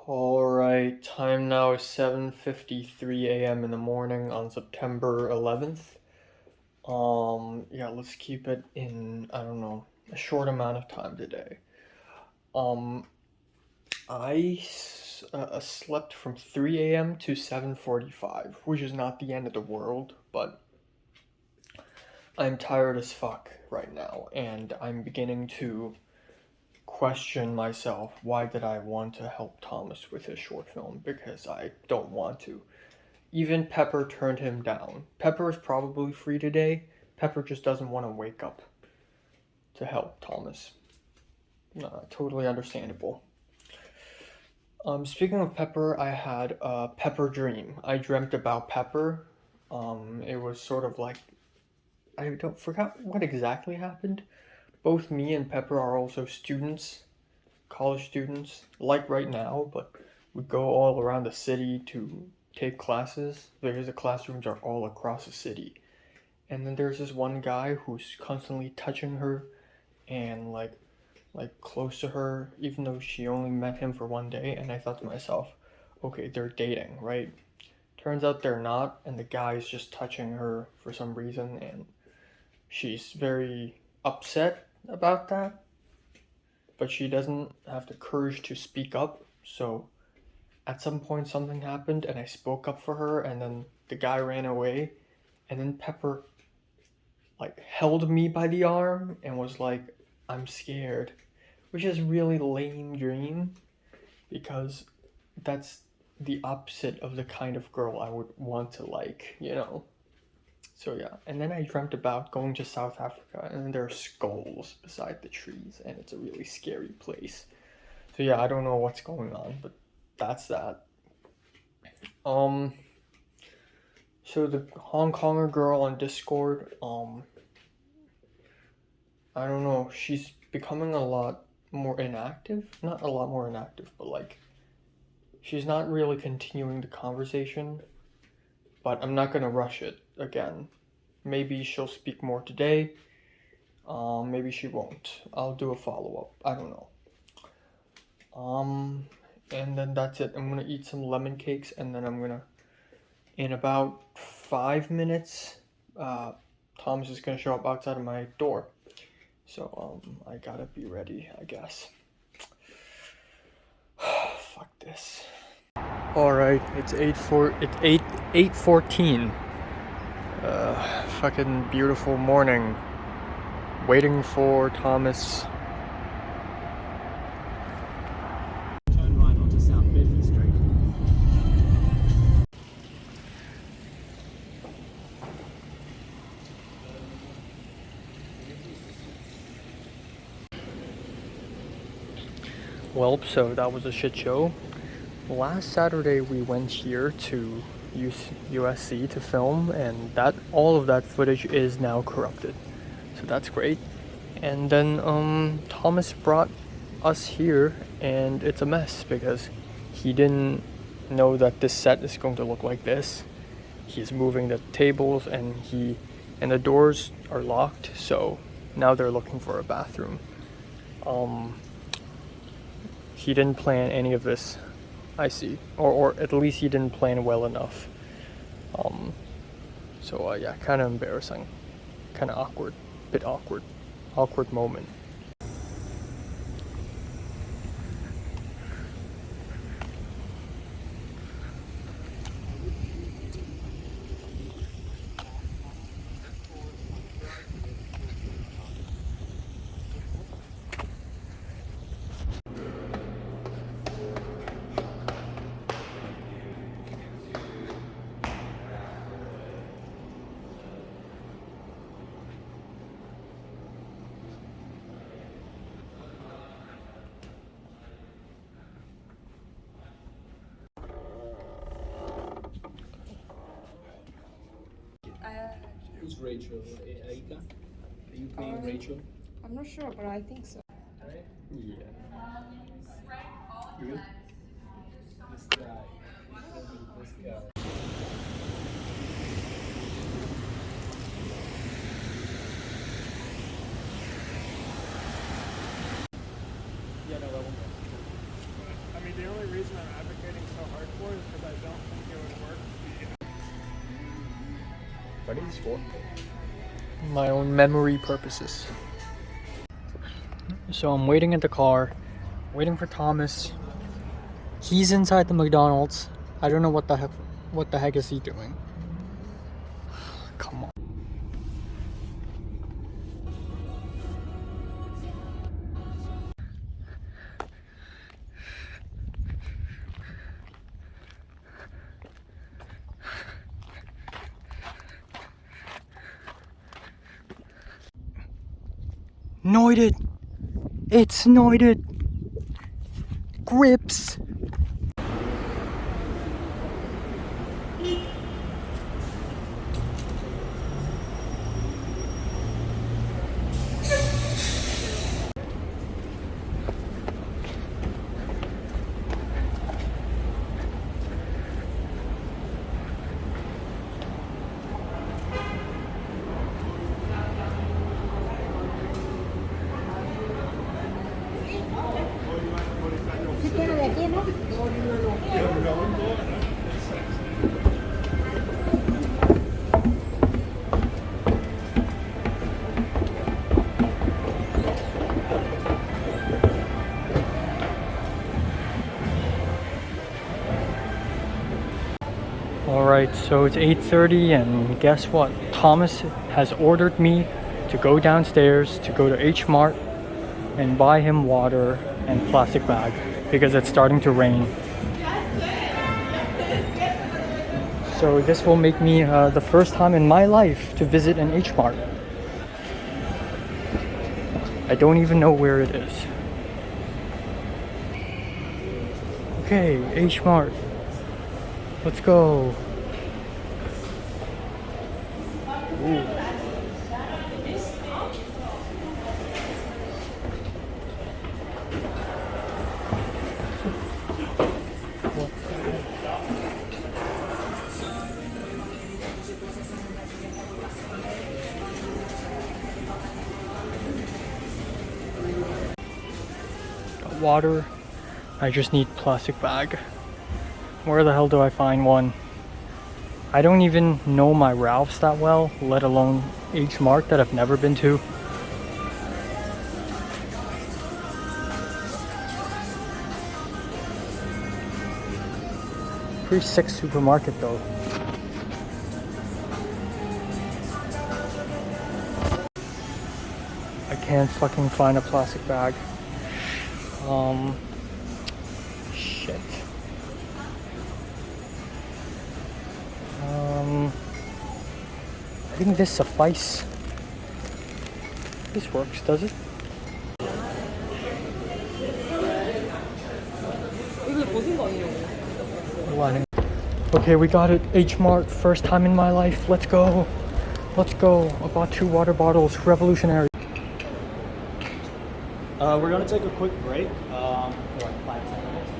Alright, time now is 7:53 a.m. in the morning on September 11th. Yeah, let's keep it in, I don't know, a short amount of time today. Um, I slept from 3 a.m. to 7:45, which is not the end of the world, but I'm tired as fuck right now, and I'm beginning to question myself, why did I want to help Thomas with his short film? Because I don't want to. Even Pepper turned him down. Pepper is probably free today. Pepper just doesn't want to wake up to help Thomas. Totally understandable. Speaking of Pepper, I had a Pepper dream. I dreamt about Pepper. It was sort of like, I don't forgot what exactly happened. Both me and Pepper are also students, college students, like right now, but we go all around the city to take classes because the classrooms are all across the city. And then there's this one guy who's constantly touching her and like close to her, even though she only met him for one day. And I thought to myself, okay, they're dating, right? Turns out they're not, and the guy's just touching her for some reason, and she's very upset about that, but she doesn't have the courage to speak up. So at some point something happened and I spoke up for her, and then the guy ran away, and then Pepper like held me by the arm and was like, I'm scared, which is really lame dream because that's the opposite of the kind of girl I would want to like. So yeah, and then I dreamt about going to South Africa, and then there are skulls beside the trees, and it's a really scary place. So yeah, I don't know what's going on, but that's that. Um, so the Hong Konger girl on Discord, I don't know, she's becoming a lot more inactive. Not a lot more inactive, but like, she's not really continuing the conversation, but I'm not gonna rush it again. Maybe she'll speak more today. Maybe she won't. I'll do a follow up. I don't know. And then that's it. I'm gonna eat some lemon cakes, and then I'm gonna, in about 5 minutes, Thomas is gonna show up outside of my door. So I gotta be ready, I guess. Fuck this. All right, it's 8:14. Fucking beautiful morning. Waiting for Thomas. Turn right onto South Bedford Street. Well, so that was a shit show. Last Saturday we went here to USC to film, and all of that footage is now corrupted. So that's great. And then Thomas brought us here, and it's a mess because he didn't know that this set is going to look like this. He's moving the tables, and the doors are locked, so now they're looking for a bathroom. He didn't plan any of this, I see, or at least he didn't plan well enough. So yeah, kind of embarrassing, kind of awkward, bit awkward moment. Who's Rachel? Aika? Are you playing Rachel? I'm not sure, but I think so. Yeah. Good. This guy. This guy. Yeah, no, that one. I mean, the only reason I'm What is this for? My own memory purposes. So I'm waiting in the car, waiting for Thomas. He's inside the McDonald's. I don't know what the heck is he doing? Come on. Noited! It's noited! Grips! Alright, so it's 8:30 and guess what? Thomas has ordered me to go downstairs to go to H Mart and buy him water and plastic bag because it's starting to rain. So this will make me the first time in my life to visit an H Mart. I don't even know where it is. Okay, H Mart. Let's go. Ooh. Got water. I just need plastic bag. Where the hell do I find one? I don't even know my Ralph's that well, let alone H Mart that I've never been to. Pretty sick supermarket though. I can't fucking find a plastic bag. Shit. I think this suffice. This works, does it? Okay, we got it. H Mart, first time in my life. Let's go. Let's go. I bought 2 water bottles. Revolutionary. We're gonna take a quick break. For like 5-10 minutes.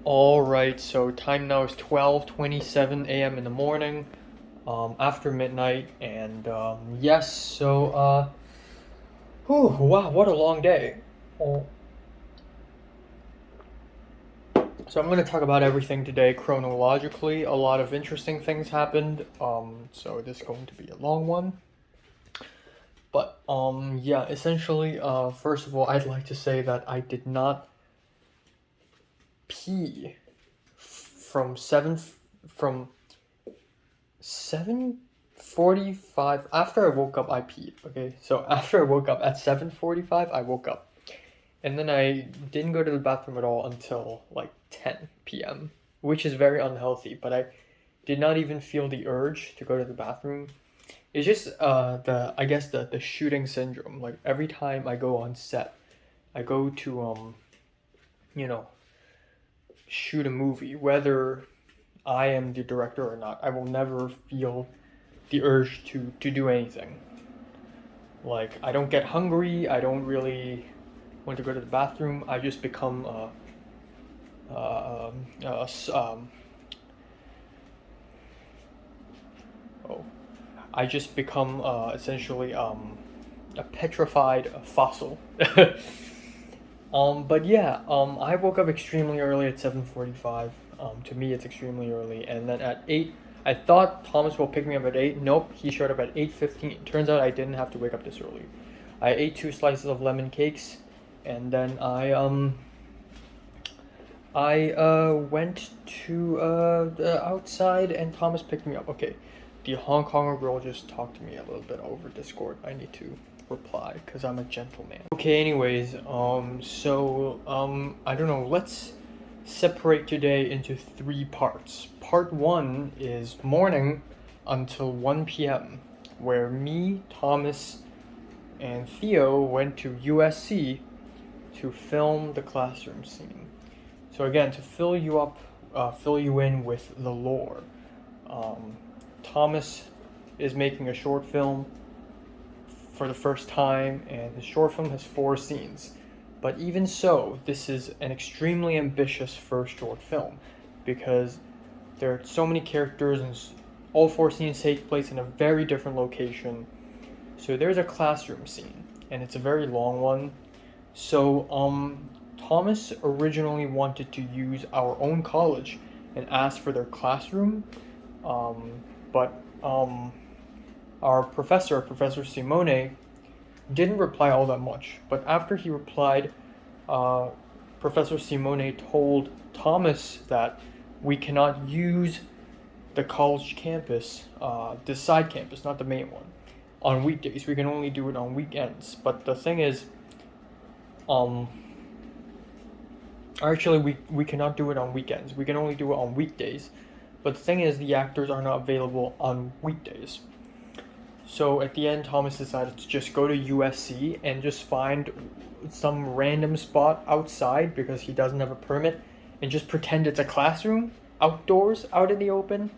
Alright, so time now is 12:27 a.m. in the morning, after midnight, and yes, so whew, wow, what a long day. Oh. So I'm going to talk about everything today chronologically. A lot of interesting things happened, so this is going to be a long one. But yeah, essentially, first of all, I'd like to say that I did not pee from 7:45. After I woke up, I peed. Okay, so after I woke up at 7:45, I woke up, and then I didn't go to the bathroom at all until like 10 p.m., which is very unhealthy. But I did not even feel the urge to go to the bathroom. It's just I guess the shooting syndrome. Like every time I go on set, I go to shoot a movie, whether I am the director or not, I will never feel the urge to do anything. Like, I don't get hungry, I don't really want to go to the bathroom, I just become I just become essentially a petrified fossil. But yeah, I woke up extremely early at 7:45. To me, it's extremely early. And then at 8, I thought Thomas will pick me up at 8. Nope, he showed up at 8:15. Turns out I didn't have to wake up this early. I ate 2 slices of lemon cakes, and then I went to the outside, and Thomas picked me up. Okay, the Hong Konger girl just talked to me a little bit over Discord. I need to reply because I'm a gentleman. Okay, anyways, I don't know, let's separate today into 3 parts. Part 1 is morning until 1 p.m., where me, Thomas, and Theo went to USC to film the classroom scene. So again, to fill you in with the lore, Thomas is making a short film for the first time, and his short film has 4 scenes. But even so, this is an extremely ambitious first short film, because there are so many characters and all 4 scenes take place in a very different location. So there's a classroom scene, and it's a very long one. So Thomas originally wanted to use our own college and asked for their classroom, but our professor, Professor Simone, didn't reply all that much. But after he replied, Professor Simone told Thomas that we cannot use the college campus, the side campus, not the main one, on weekdays. We can only do it on weekends. But the thing is, actually we cannot do it on weekends. We can only do it on weekdays. But the thing is, the actors are not available on weekdays. So at the end, Thomas decided to just go to USC and just find some random spot outside, because he doesn't have a permit, and just pretend it's a classroom outdoors, out in the open.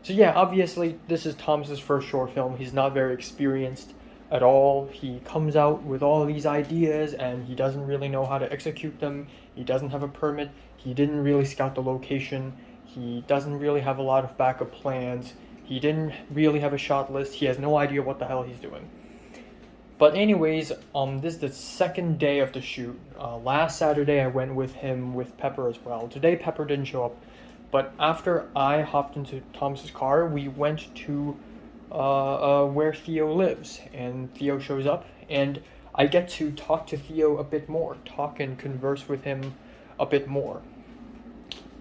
So yeah, obviously this is Thomas's first short film. He's not very experienced at all. He comes out with all these ideas and he doesn't really know how to execute them. He doesn't have a permit. He didn't really scout the location. He doesn't really have a lot of backup plans. He didn't really have a shot list. He has no idea what the hell he's doing. But anyways, this is the second day of the shoot. Last Saturday I went with him with Pepper as well. Today Pepper didn't show up. But after I hopped into Thomas's car, we went to where Theo lives. And Theo shows up, and I get to talk to Theo a bit more. Talk and converse with him a bit more.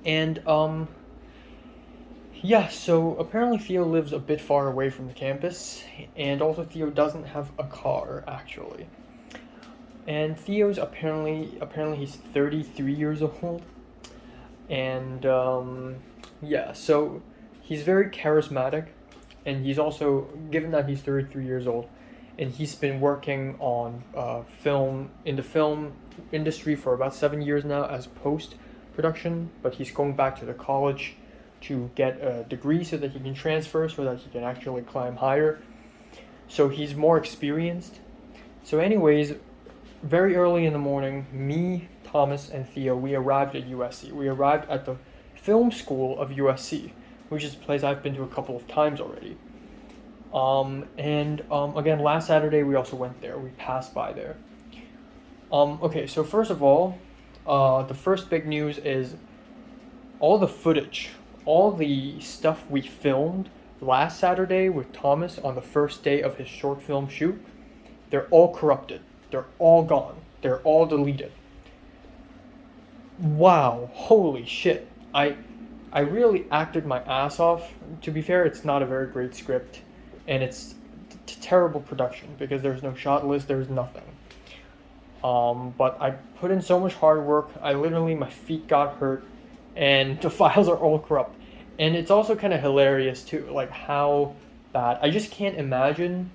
And yeah, so apparently Theo lives a bit far away from the campus, and also Theo doesn't have a car, actually. And Theo's apparently he's 33 years old, and yeah, so he's very charismatic, and he's also, given that he's 33 years old, and he's been working on film, in the film industry for about 7 years now as post-production, but he's going back to the college to get a degree so that he can transfer, so that he can actually climb higher. So he's more experienced. So anyways, very early in the morning, me, Thomas, and Theo, we arrived at USC. We arrived at the film school of USC, which is a place I've been to a couple of times already. Again, last Saturday we also went there. We passed by there. Okay, so first of all, the first big news is all the footage, all the stuff we filmed last Saturday with Thomas on the first day of his short film shoot, they're all corrupted. They're all gone. They're all deleted. Wow, holy shit. I really acted my ass off. To be fair, it's not a very great script, and it's terrible production because there's no shot list, there's nothing. But I put in so much hard work. My feet got hurt, and the files are all corrupt. And it's also kind of hilarious too, like how bad. I just can't imagine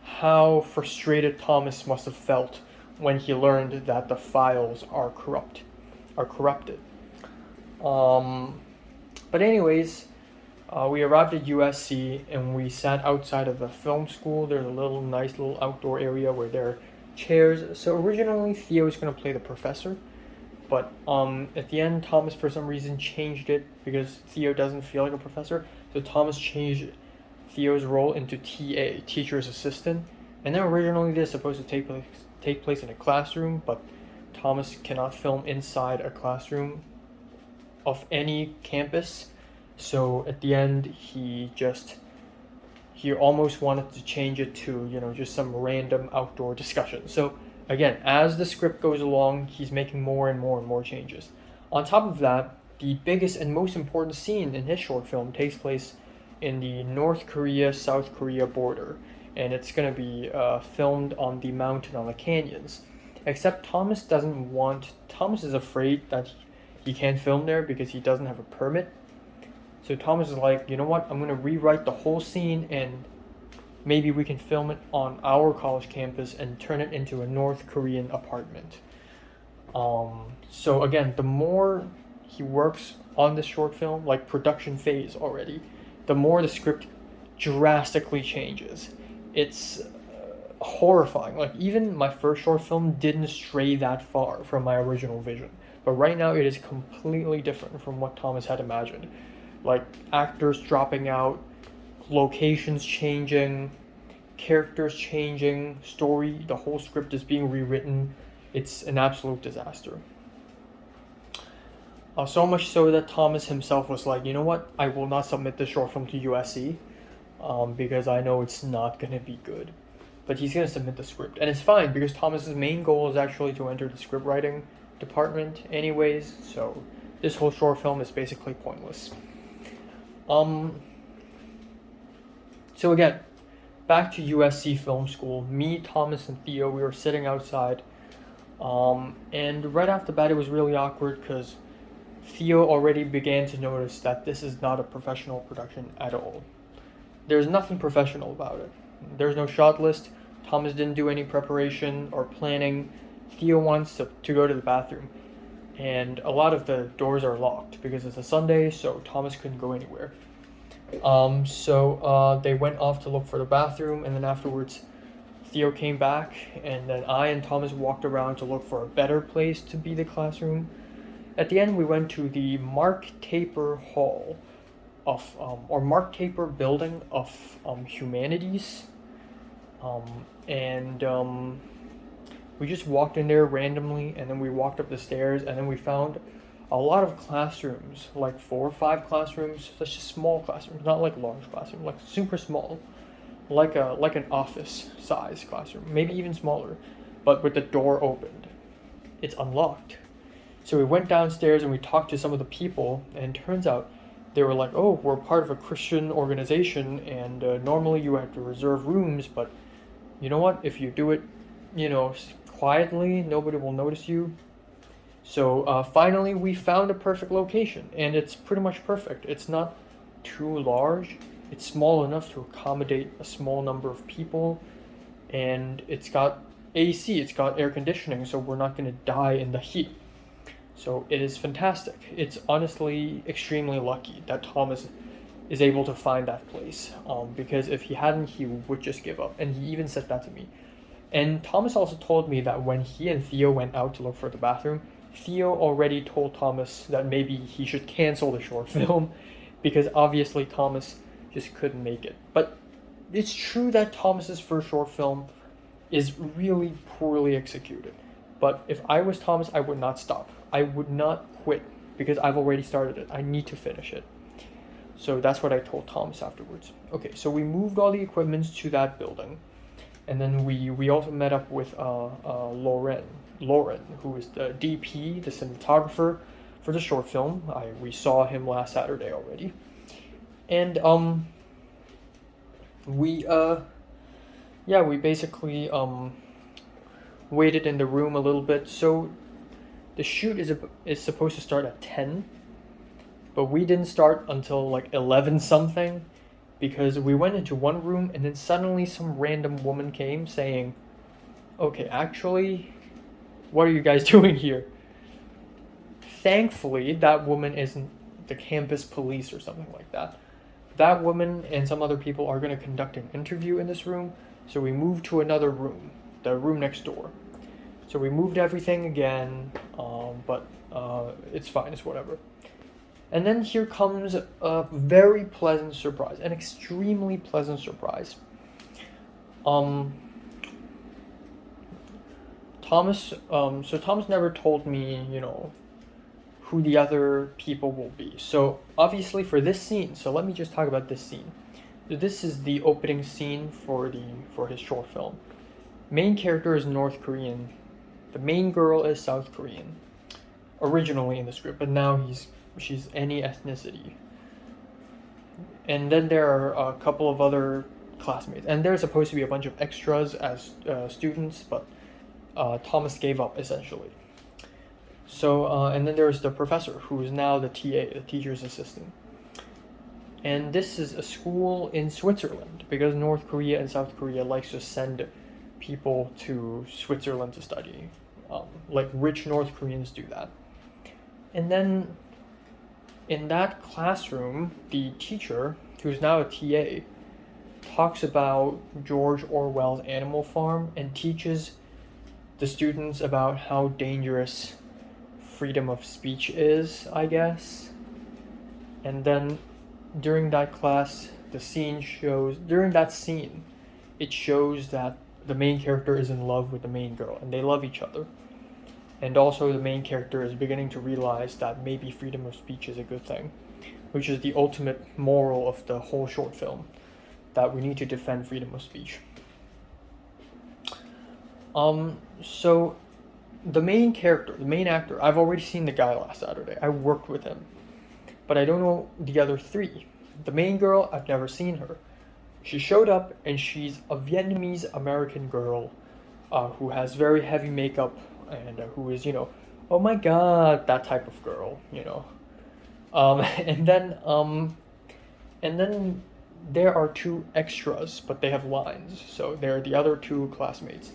how frustrated Thomas must have felt when he learned that the files are corrupted. But anyways, We arrived at USC and we sat outside of the film school. There's a nice little outdoor area where there are chairs. So originally Theo was gonna play the professor, but at the end Thomas for some reason changed it because Theo doesn't feel like a professor. So Thomas changed Theo's role into TA, teacher's assistant. And then originally this is supposed to take place in a classroom, but Thomas cannot film inside a classroom of any campus. So at the end, he almost wanted to change it to, just some random outdoor discussion. So again, as the script goes along, he's making more and more and more changes. On top of that, the biggest and most important scene in his short film takes place in the North Korea-South Korea border, and it's going to be filmed on the mountain on the canyons. Except Thomas is afraid that he can't film there because he doesn't have a permit. So Thomas is like, you know what, I'm going to rewrite the whole scene and maybe we can film it on our college campus and turn it into a North Korean apartment. So again, the more he works on this short film, like production phase already, the more the script drastically changes. It's horrifying. Like even my first short film didn't stray that far from my original vision. But right now it is completely different from what Thomas had imagined. Like actors dropping out, locations changing, characters changing, story, the whole script is being rewritten. It's an absolute disaster. So much so that Thomas himself was like, you know what, I will not submit this short film to USC because I know it's not going to be good. But he's going to submit the script. And it's fine because Thomas's main goal is actually to enter the script writing department anyways. So this whole short film is basically pointless. So again, back to USC Film School. Me, Thomas, and Theo, we were sitting outside. And right off the bat, it was really awkward because Theo already began to notice that this is not a professional production at all. There's nothing professional about it. There's no shot list. Thomas didn't do any preparation or planning. Theo wants to go to the bathroom. And a lot of the doors are locked because it's a Sunday, so Thomas couldn't go anywhere. So they went off to look for the bathroom, and then afterwards Theo came back, and then I and Thomas walked around to look for a better place to be the classroom. At the end, we went to the Mark Taper Hall or Mark Taper Building of Humanities. We just walked in there randomly, and then we walked up the stairs, and then we found a lot of classrooms, like 4 or 5 classrooms, such small classrooms, not like large classrooms, like super small, like an office size classroom, maybe even smaller, but with the door opened. It's unlocked. So we went downstairs and we talked to some of the people, and it turns out they were like, oh, we're part of a Christian organization, and normally you have to reserve rooms, but you know what, if you do it, quietly, nobody will notice you. So finally we found a perfect location, and it's pretty much perfect. It's not too large, it's small enough to accommodate a small number of people, and it's got AC, it's got air conditioning, so we're not going to die in the heat. So it is fantastic. It's honestly extremely lucky that Thomas is able to find that place, because if he hadn't, he would just give up, and he even said that to me. And Thomas also told me that when he and Theo went out to look for the bathroom, Theo already told Thomas that maybe he should cancel the short film because obviously Thomas just couldn't make it. But it's true that Thomas's first short film is really poorly executed. But if I was Thomas, I would not stop. I would not quit because I've already started it. I need to finish it. So that's what I told Thomas afterwards. Okay, so we moved all the equipment to that building. And then we also met up with Lauren, who is the DP, the cinematographer for the short film. We saw him last Saturday already. And we basically waited in the room a little bit. So the shoot is supposed to start at 10, but we didn't start until like 11 something. Because we went into one room and then suddenly some random woman came saying, okay, actually, what are you guys doing here? Thankfully, that woman isn't the campus police or something like that. that woman and some other people are going to conduct an interview in this room. So we moved to another room, the room next door. So we moved everything again, but it's fine, it's whatever. And then here comes a very pleasant surprise, an extremely pleasant surprise. Thomas, so Thomas never told me, who the other people will be. So obviously for this scene, so let me just talk about this scene. This is the opening scene for his short film. Main character is North Korean. The main girl is South Korean. Originally in the script, but now she's any ethnicity. And then there are a couple of other classmates, and there's supposed to be a bunch of extras as students, but Thomas gave up essentially. So and then there's the professor, who is now the TA, the teacher's assistant. And this is a school in Switzerland, because North Korea and South Korea likes to send people to Switzerland to study. Like rich North Koreans do that. And then in that classroom, the teacher, who's now a TA, talks about George Orwell's Animal Farm and teaches the students about how dangerous freedom of speech is, I guess. And then during that class, it shows that the main character is in love with the main girl, and they love each other. And also the main character is beginning to realize that maybe freedom of speech is a good thing, which is the ultimate moral of the whole short film, that we need to defend freedom of speech. So the main character, the main actor, I've already seen the guy last Saturday. I worked with him. But I don't know the other three. The main girl, I've never seen her. She showed up, and she's a Vietnamese American girl who has very heavy makeup and who is, oh my god, that type of girl, And then there are two extras, but they have lines. So they're the other two classmates.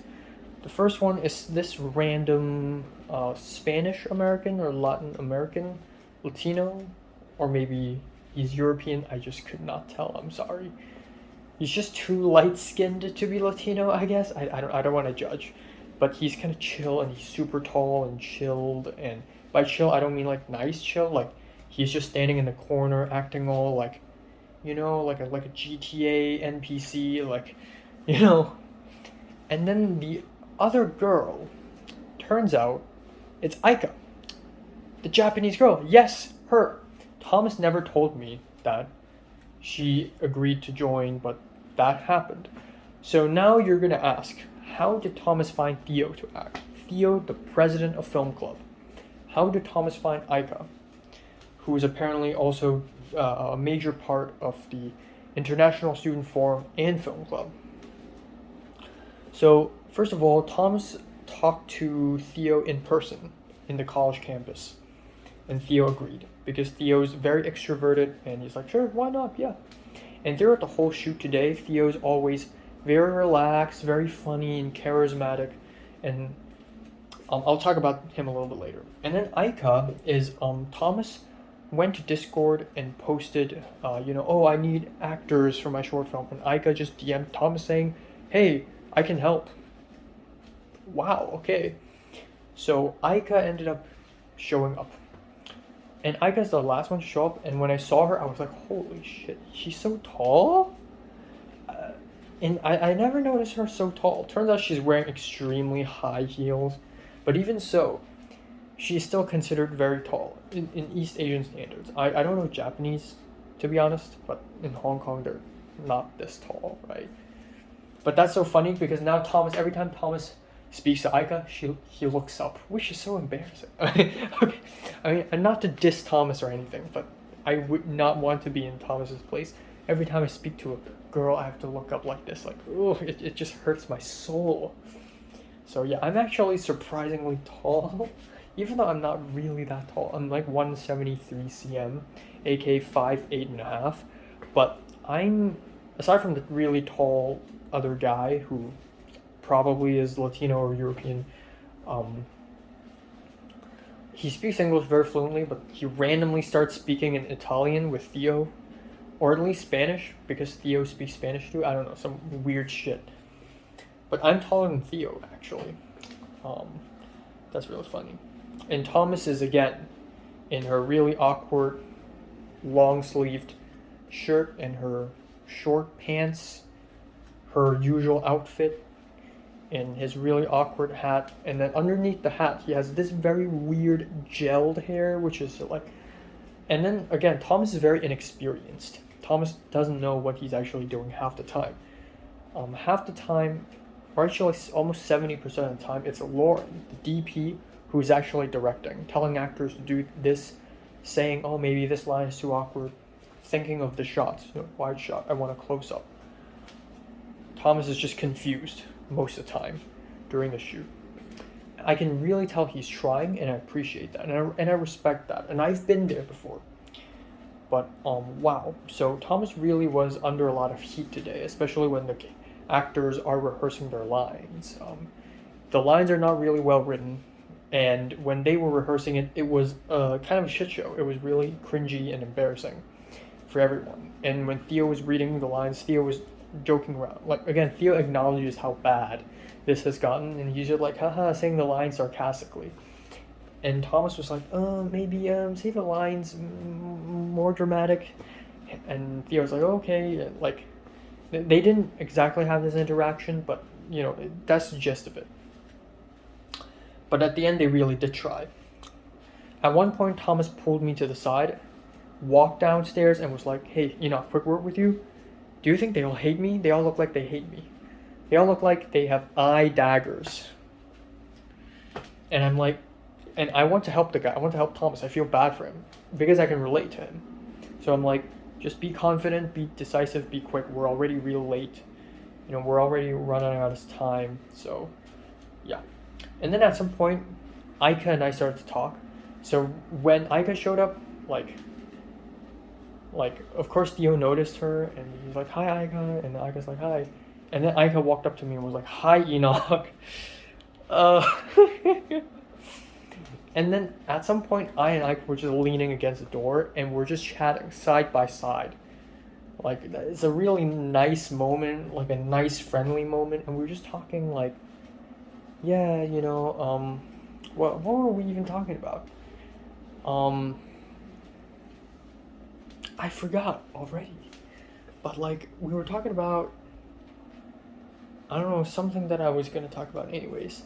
The first one is this random Spanish American or Latin American, Latino, or maybe he's European. I just could not tell. I'm sorry. He's just too light-skinned to be Latino, I guess. I don't want to judge, but he's kind of chill, and he's super tall and chilled. And by chill, I don't mean like nice chill. Like he's just standing in the corner, acting all like, like a GTA NPC, And then the other girl, turns out, it's Aika, the Japanese girl. Yes, her. Thomas never told me that she agreed to join, but that happened. So now you're gonna ask, how did Thomas find Theo to act? Theo, the president of Film Club. How did Thomas find Aika, who is apparently also a major part of the International Student Forum and Film Club? So first of all, Thomas talked to Theo in person in the college campus, and Theo agreed, because Theo's very extroverted, and he's like, sure, why not, yeah. And throughout the whole shoot today, Theo's always very relaxed, very funny, and charismatic, and I'll talk about him a little bit later. And then Aika is, Thomas went to Discord and posted, oh, I need actors for my short film, and Aika just DM'd Thomas saying, hey, I can help. Wow, okay. So Aika ended up showing up. And Aika's the last one to show up, and when I saw her, I was like, holy shit, she's so tall? And I never noticed her so tall. Turns out she's wearing extremely high heels, but even so, she's still considered very tall in East Asian standards. I don't know Japanese, to be honest, but in Hong Kong, they're not this tall, right? But that's so funny, because now every time Thomas speaks to Aika, he looks up, which is so embarrassing. Okay. I mean, not to diss Thomas or anything, but I would not want to be in Thomas's place. Every time I speak to a girl, I have to look up like this. Like, oh, it just hurts my soul. So yeah, I'm actually surprisingly tall, even though I'm not really that tall. I'm like 173 cm, aka 5'8.5". But I'm, aside from the really tall other guy who probably is Latino or European, he speaks English very fluently, but he randomly starts speaking in Italian with Theo, or at least Spanish, because Theo speaks Spanish too. I don't know, some weird shit. But I'm taller than Theo, actually. That's really funny. And Thomas is, again, in her really awkward, long-sleeved shirt and her short pants, her usual outfit, and his really awkward hat. And then underneath the hat, he has this very weird gelled hair, which is like... And then, again, Thomas is very inexperienced. Thomas doesn't know what he's actually doing half the time. Half the time, or actually almost 70% of the time, it's Lauren, the DP, who's actually directing, telling actors to do this, saying, oh, maybe this line is too awkward, thinking of the shots, wide shot, I want a close-up. Thomas is just confused most of the time during the shoot. I can really tell he's trying, and I appreciate that, and I respect that, and I've been there before. But, wow. So Thomas really was under a lot of heat today, especially when the actors are rehearsing their lines. The lines are not really well written, and when they were rehearsing it, it was kind of a shit show. It was really cringy and embarrassing for everyone. And when Theo was reading the lines, Theo was joking around. Like, again, Theo acknowledges how bad this has gotten, and he's just like, haha, saying the lines sarcastically. And Thomas was like, maybe say the lines more dramatic. And Theo was like, okay. Like, they didn't exactly have this interaction, but, you know, that's the gist of it. But at the end, they really did try. At one point, Thomas pulled me to the side, walked downstairs, and was like, hey, you know, quick word with you. Do you think they all hate me? They all look like they hate me. They all look like they have eye daggers. And I'm like, and I want to help the guy. I want to help Thomas. I feel bad for him because I can relate to him. So I'm like, just be confident, be decisive, be quick. We're already real late. You know, we're already running out of time. So, yeah. And then at some point, Aika and I started to talk. So when Aika showed up, like, of course Theo noticed her, and he's like, hi, Aika, and Aika's like, hi. And then Aika walked up to me and was like, hi, Enoch. And then at some point, I and Aika were just leaning against the door, and we're just chatting side by side. Like, it's a really nice moment, like a nice, friendly moment, and we were just talking, like, yeah, you know, what were we even talking about? I forgot already. But, like, we were talking about, I don't know, something that I was going to talk about anyways.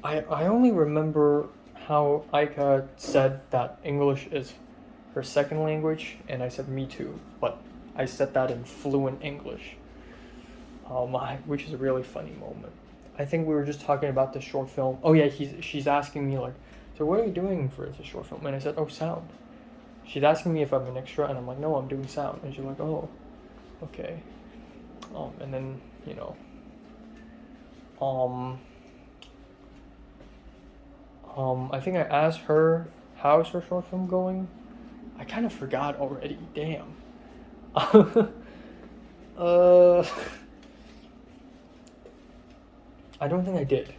I only remember how Aika said that English is her second language, and I said me too, but I said that in fluent English, which is a really funny moment. I think we were just talking about the short film. Oh yeah, she's asking me like, so what are you doing for the short film? And I said, oh, sound. She's asking me if I'm an extra, and I'm like, no, I'm doing sound. And she's like, oh, okay. And then, you know, I think I asked her, how's her short film going? I kind of forgot already, damn. I don't think I did.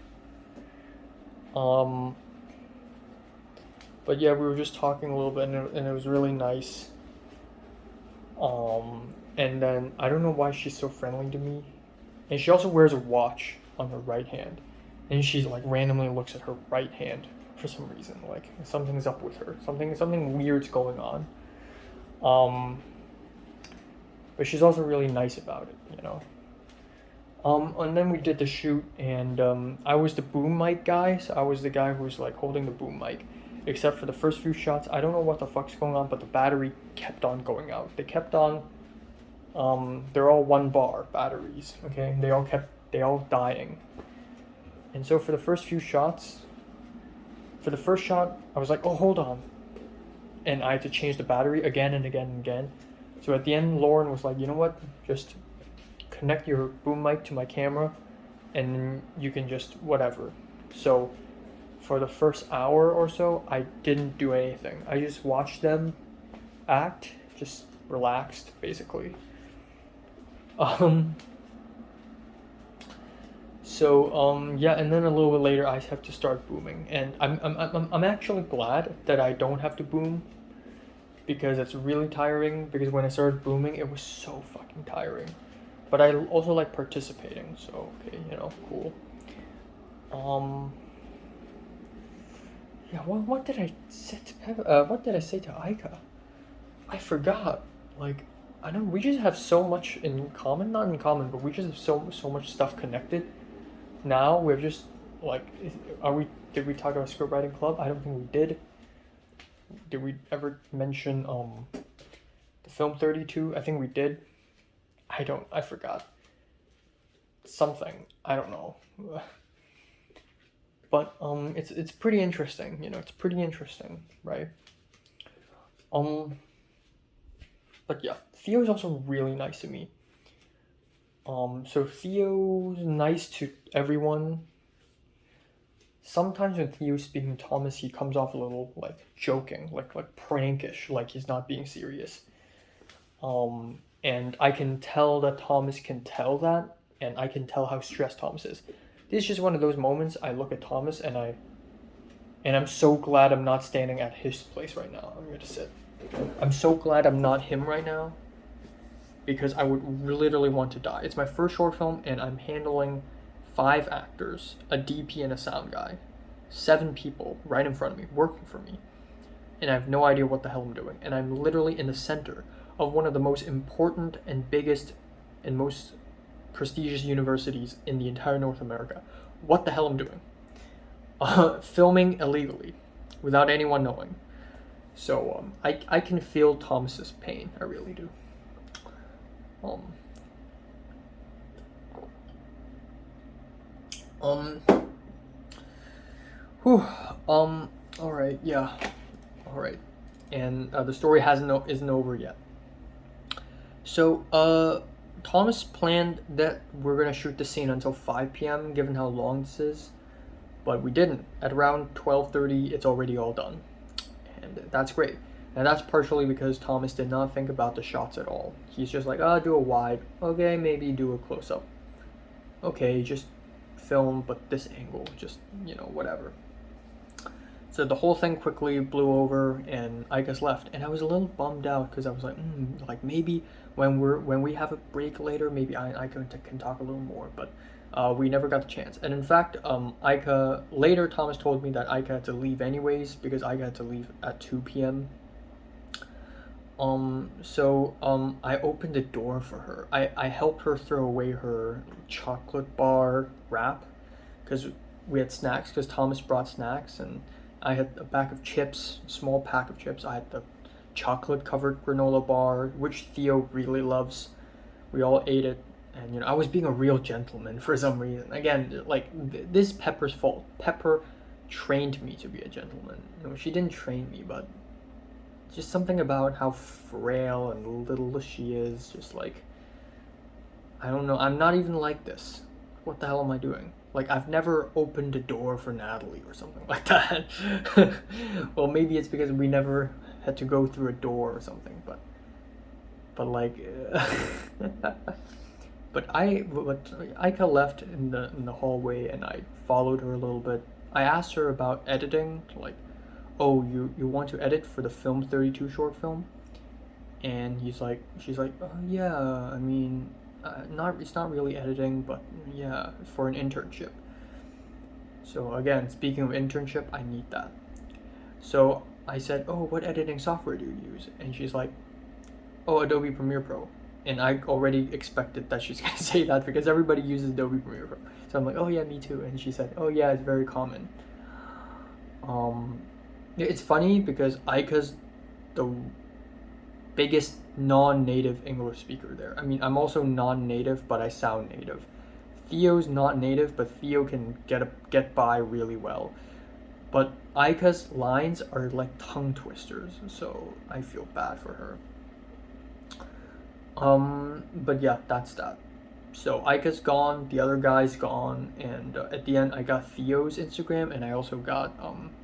But yeah, we were just talking a little bit, and it was really nice. And then, I don't know why she's so friendly to me. And she also wears a watch on her right hand. And she like randomly looks at her right hand for some reason. Like something's up with her. Something weird's going on. But she's also really nice about it, you know. And then we did the shoot, and I was the boom mic guy. So I was the guy who was like holding the boom mic. Except for the first few shots, I don't know what the fuck's going on, but the battery kept on going out. They kept on. They're all 1 bar batteries. Okay, they all dying. And so for the first few shots, for the first shot, I was like, oh, hold on. And I had to change the battery again and again and again. So at the end, Lauren was like, you know what? Just connect your boom mic to my camera, and you can just whatever. So for the first hour or so, I didn't do anything. I just watched them act, just relaxed, basically. So yeah, and then a little bit later I have to start booming, and I'm actually glad that I don't have to boom because it's really tiring. Because when I started booming, it was so fucking tiring. But I also like participating, so okay, cool. Um, yeah, what did I say to what did I say to Aika? I forgot. Like, I know we just have so much in common, not in common, but we just have so much stuff connected. Now we're just like, did we talk about script writing club? I don't think we did. Did we ever mention the film 32? I think we did. I forgot. Something. I don't know. But it's pretty interesting, it's pretty interesting, right? But yeah, Theo's also really nice to me. So Theo's nice to everyone. Sometimes when Theo's speaking to Thomas, he comes off a little like joking, like prankish, like he's not being serious. And I can tell that Thomas can tell that, and I can tell how stressed Thomas is. This is just one of those moments I look at Thomas and I'm so glad I'm not standing at his place right now. I'm gonna sit. I'm so glad I'm not him right now, because I would literally want to die. It's my first short film, and I'm handling 5 actors, a DP, and a sound guy. 7 people right in front of me, working for me. And I have no idea what the hell I'm doing. And I'm literally in the center of one of the most important and biggest and most prestigious universities in the entire North America. What the hell I'm doing? Filming illegally, without anyone knowing. So I can feel Thomas's pain. I really do. All right, yeah, all right, and the story isn't over yet. So Thomas planned that we're gonna shoot the scene until 5 p.m. given how long this is, but we didn't. At around 12:30, it's already all done, and that's great. And that's partially because Thomas did not think about the shots at all. He's just like, do a wide. Okay, maybe do a close-up. Okay, just film, but this angle, just, whatever. So the whole thing quickly blew over, and Ikas left. And I was a little bummed out, because I was like, maybe when we have a break later, maybe I can talk a little more. But we never got the chance. And in fact, later Thomas told me that Ika had to leave anyways, because Ika had to leave at 2 p.m. So I opened the door for her. I helped her throw away her chocolate bar wrap, because we had snacks, because Thomas brought snacks, and I had a bag of chips, small pack of chips. I had the chocolate covered granola bar, which Theo really loves. We all ate it, and I was being a real gentleman for some reason. Again, like this Pepper's fault. Pepper trained me to be a gentleman. She didn't train me, but just something about how frail and little she is, just like, I don't know, I'm not even like this. What the hell am I doing? Like, I've never opened a door for Natalie or something like that. Well, maybe it's because we never had to go through a door or something, but like, but Aika left in the hallway, and I followed her a little bit. I asked her about editing, like, oh, you want to edit for the film 32 short film? And she's like, oh yeah, I mean, it's not really editing, but yeah, for an internship. So again, speaking of internship, I need that. So I said, oh, what editing software do you use? And she's like, oh, Adobe Premiere Pro. And I already expected that she's gonna say that, because everybody uses Adobe Premiere Pro. So I'm like, oh yeah, me too. And she said, oh yeah, it's very common. It's funny because Aika's the biggest non-native English speaker there. I mean, I'm also non-native, but I sound native. Theo's not native, but Theo can get by really well. But Aika's lines are like tongue twisters, so I feel bad for her. But yeah, that's that. So Aika's gone, the other guy's gone, and at the end I got Theo's Instagram, and I also got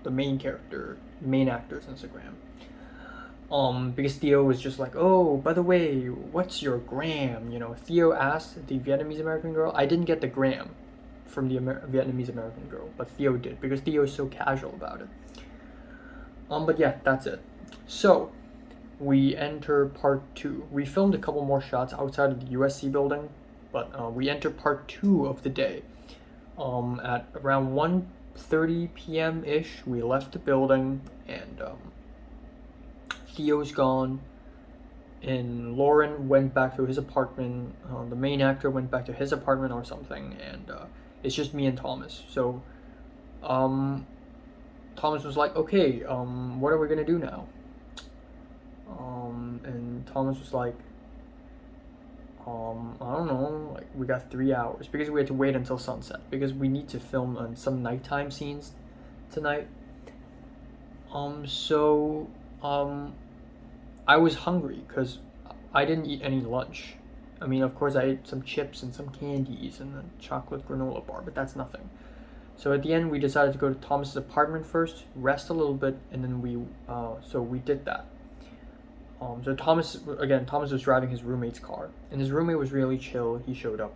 the main actor's Instagram. Because Theo was just like, oh, by the way, what's your gram? Theo asked the Vietnamese American girl. I didn't get the gram from the Vietnamese American girl, but Theo did because Theo is so casual about it. But yeah, that's it. So we enter part 2. We filmed a couple more shots outside of the USC building, but we enter part 2 of the day. At around 1:30 p.m. ish, we left the building, and Theo's gone, and Lauren went back to his apartment. The main actor went back to his apartment or something, and it's just me and Thomas. So Thomas was like, okay, what are we gonna do now? And Thomas was like, I don't know, like, we got 3 hours, because we had to wait until sunset, because we need to film some nighttime scenes tonight. I was hungry, because I didn't eat any lunch. I mean, of course, I ate some chips and some candies and a chocolate granola bar, but that's nothing. So at the end, we decided to go to Thomas's apartment first, rest a little bit, and then we did that. So Thomas was driving his roommate's car, and his roommate was really chill. He showed up.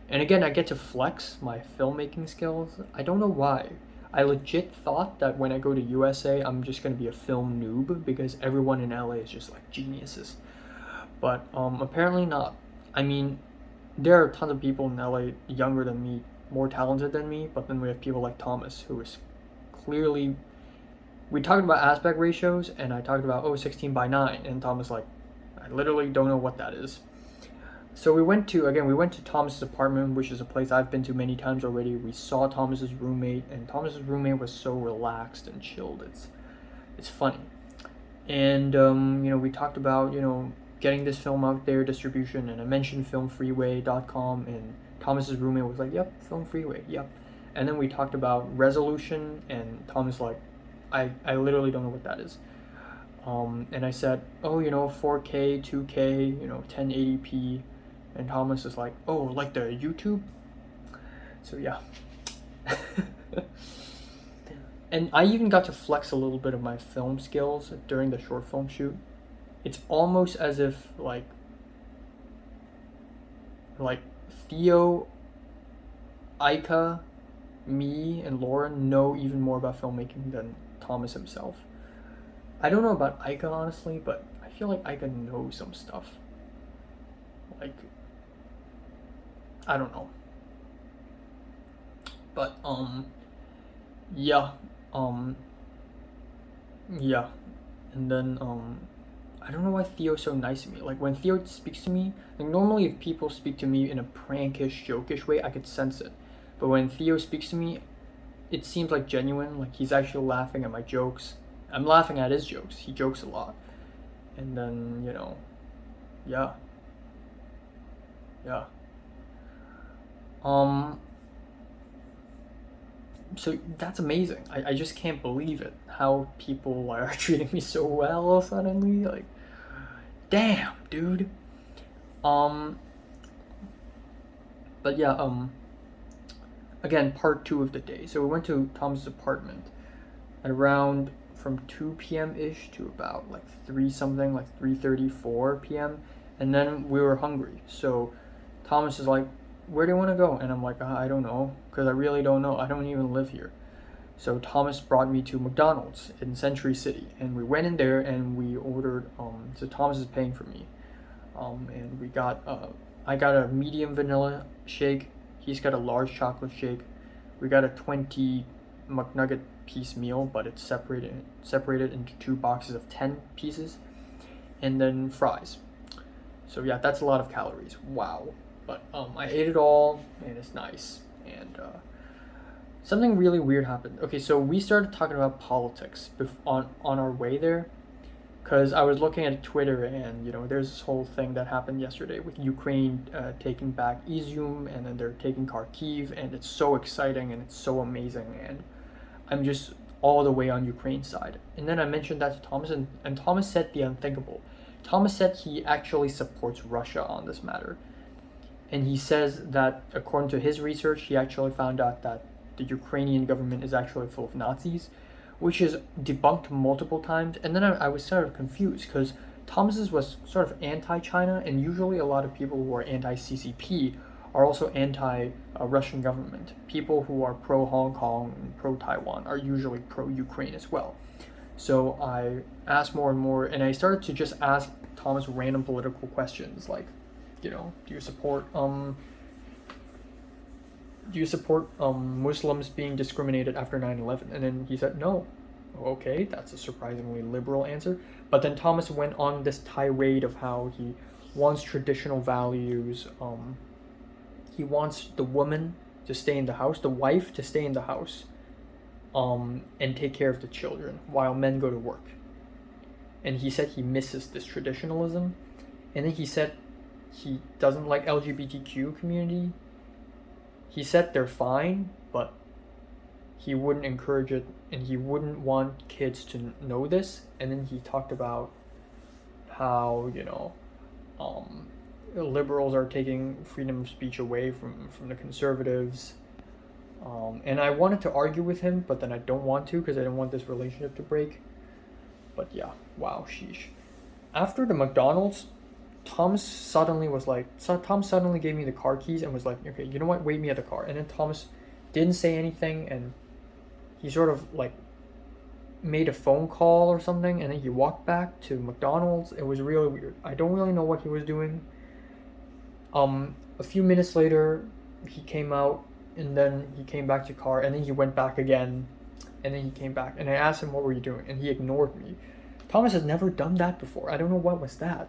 And again, I get to flex my filmmaking skills. I don't know why. I legit thought that when I go to USA, I'm just going to be a film noob because everyone in LA is just like geniuses. But apparently not. I mean, there are tons of people in LA younger than me, more talented than me, but then we have people like Thomas, who is clearly... We talked about aspect ratios, and I talked about 16:9, and Thomas like, I literally don't know what that is. So we went to Thomas's apartment, which is a place I've been to many times already. We saw Thomas's roommate, and Thomas's roommate was so relaxed and chilled. It's funny. And we talked about, getting this film out there, distribution, and I mentioned filmfreeway.com, and Thomas's roommate was like, yep, Film Freeway, yep. And then we talked about resolution, and Thomas like, I literally don't know what that is. And I said, 4K, 2K, 1080p. And Thomas is like, oh, like the YouTube? So yeah. And I even got to flex a little bit of my film skills during the short film shoot. It's almost as if like Theo, Aika, me, and Lauren know even more about filmmaking than Thomas himself. I don't know about Aika, honestly, but I feel like Aika knows some stuff. Like, I don't know. But, yeah. Yeah. And then, I don't know why Theo's so nice to me. Like, when Theo speaks to me, like, normally if people speak to me in a prankish, jokish way, I could sense it. But when Theo speaks to me, it seems like genuine, like he's actually laughing at my jokes. I'm laughing at his jokes. He jokes a lot. And then, yeah. Yeah. So that's amazing. I just can't believe it. How people are treating me so well suddenly. Like, damn, dude. But yeah, again, part 2 of the day. So we went to Tom's apartment at around from 2 p.m. ish to about like 3:34 p.m. And then we were hungry. So Thomas is like, where do you want to go? And I'm like, I don't know, because I really don't know. I don't even live here. So Thomas brought me to McDonald's in Century City, and we went in there and we ordered. So Thomas is paying for me, and we got. I got a medium vanilla shake. He's got a large chocolate shake. We got a 20 McNugget piece meal, but it's separated into 2 boxes of 10 pieces, and then fries. So yeah, that's a lot of calories. Wow. But I ate it all, and it's nice. And something really weird happened. Okay, so we started talking about politics on our way there, because I was looking at Twitter, and there's this whole thing that happened yesterday with Ukraine taking back Izium, and then they're taking Kharkiv, and it's so exciting and it's so amazing, and I'm just all the way on Ukraine's side. And then I mentioned that to Thomas, and Thomas said the unthinkable. Thomas said he actually supports Russia on this matter. And he says that, according to his research, he actually found out that the Ukrainian government is actually full of Nazis, which is debunked multiple times. And then I was sort of confused, because Thomas's was sort of anti-China, and usually a lot of people who are anti-CCP are also anti-Russian government. People who are pro-Hong Kong and pro-Taiwan are usually pro-Ukraine as well. So I asked more and more, and I started to just ask Thomas random political questions like, do you support Muslims being discriminated after 9/11? And then he said no. Okay, that's a surprisingly liberal answer. But then Thomas went on this tirade of how he wants traditional values. He wants the woman to stay in the house, the wife to stay in the house, and take care of the children while men go to work. And he said he misses this traditionalism. And then he said he doesn't like LGBTQ community. He said they're fine, but he wouldn't encourage it, and he wouldn't want kids to know this. And then he talked about how liberals are taking freedom of speech away from the conservatives. And I wanted to argue with him, but then I don't want to because I don't want this relationship to break. But yeah, wow, sheesh. After the McDonald's, Tom suddenly gave me the car keys and was like, okay, you know what, wait me at the car. And then Thomas didn't say anything, and he sort of like made a phone call or something, and then he walked back to McDonald's. It was really weird. I don't really know what he was doing. A few minutes later, he came out, and then he came back to the car, and then he went back again, and then he came back, and I asked him, what were you doing? And he ignored me. Thomas has never done that before. I don't know what was that,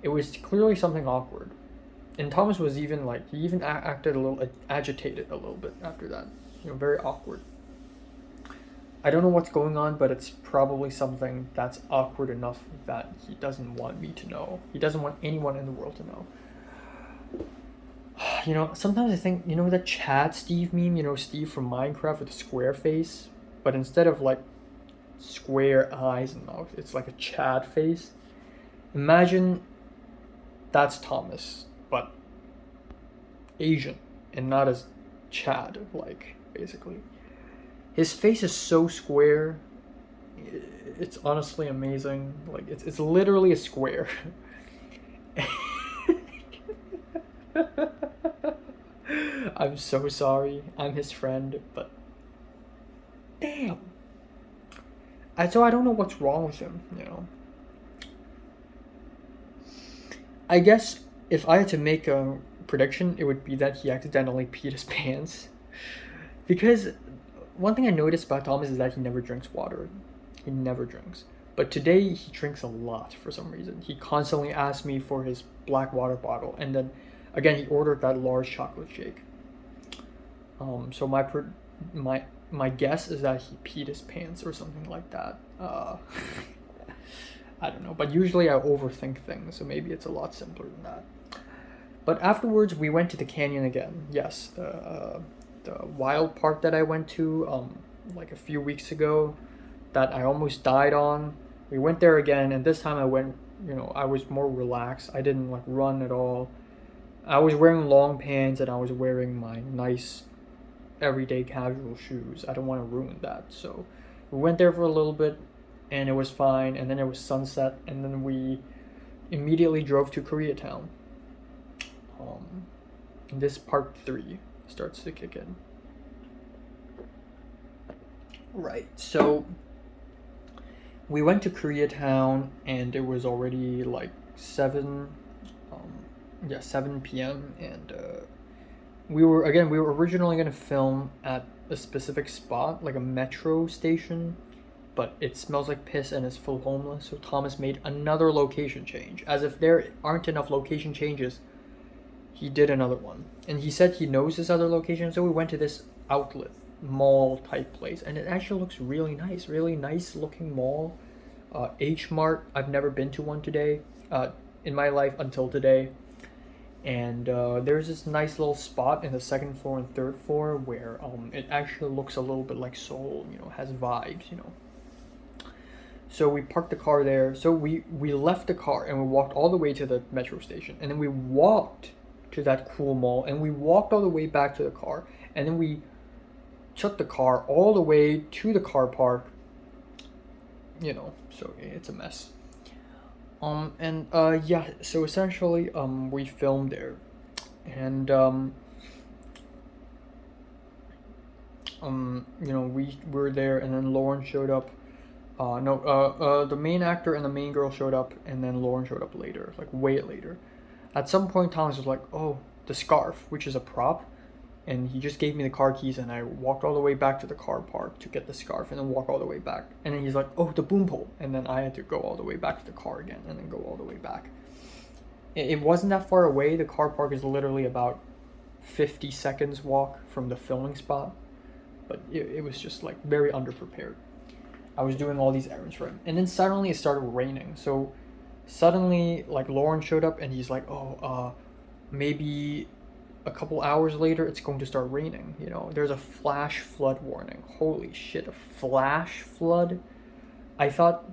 It was clearly something awkward. And Thomas was even he even acted a little agitated a little bit after that. Very awkward. I don't know what's going on, but it's probably something that's awkward enough that he doesn't want me to know. He doesn't want anyone in the world to know. Sometimes I think, that Chad Steve meme, Steve from Minecraft with a square face, but instead of square eyes and mouth, it's like a Chad face. Imagine that's Thomas, but Asian and not as Chad, basically. His face is so square. It's honestly amazing. It's literally a square. I'm so sorry. I'm his friend, but damn. So I don't know what's wrong with him, I guess if I had to make a prediction, it would be that he accidentally peed his pants. Because one thing I noticed about Thomas is that he never drinks water. He never drinks. But today he drinks a lot for some reason. He constantly asks me for his black water bottle, and then again he ordered that large chocolate shake. So my guess is that he peed his pants or something like that. I don't know, but usually I overthink things, so maybe it's a lot simpler than that. But afterwards, we went to the canyon again. Yes, the wild park that I went to a few weeks ago that I almost died on. We went there again, and this time I went, I was more relaxed. I didn't run at all. I was wearing long pants, and I was wearing my nice everyday casual shoes. I don't want to ruin that. So we went there for a little bit, and it was fine, and then it was sunset, and then we immediately drove to Koreatown. And this part 3 starts to kick in. Right, so we went to Koreatown, and it was already 7 p.m. and we were originally going to film at a specific spot, like a metro station, but it smells like piss and is full homeless, so Thomas made another location change. As if there aren't enough location changes, he did another one. And he said he knows this other location, so we went to this outlet mall type place, and it actually looks really nice looking mall. H Mart, I've never been to one in my life until today. And there's this nice little spot in the second floor and third floor where it actually looks a little bit like Seoul, has vibes, So we parked the car there. So we left the car and we walked all the way to the metro station. And then we walked to that cool mall, and we walked all the way back to the car. And then we took the car all the way to the car park. So it's a mess. So essentially we filmed there, And you know, we were there, and then Lauren showed up. The main actor and the main girl showed up, and then Lauren showed up later, like way later. At some point, Thomas was like, "Oh, the scarf," which is a prop, and he just gave me the car keys, and I walked all the way back to the car park to get the scarf, and then walk all the way back. And then he's like, "Oh, the boom pole," and then I had to go all the way back to the car again, and then go all the way back. It wasn't that far away. The car park is literally about 50 seconds walk from the filming spot, but it was just like very underprepared. I was doing all these errands for him, and then suddenly it started raining. So suddenly, like, Lauren showed up, and he's like, "Oh, maybe a couple hours later it's going to start raining. You know, there's a flash flood warning." Holy shit, a flash flood! I thought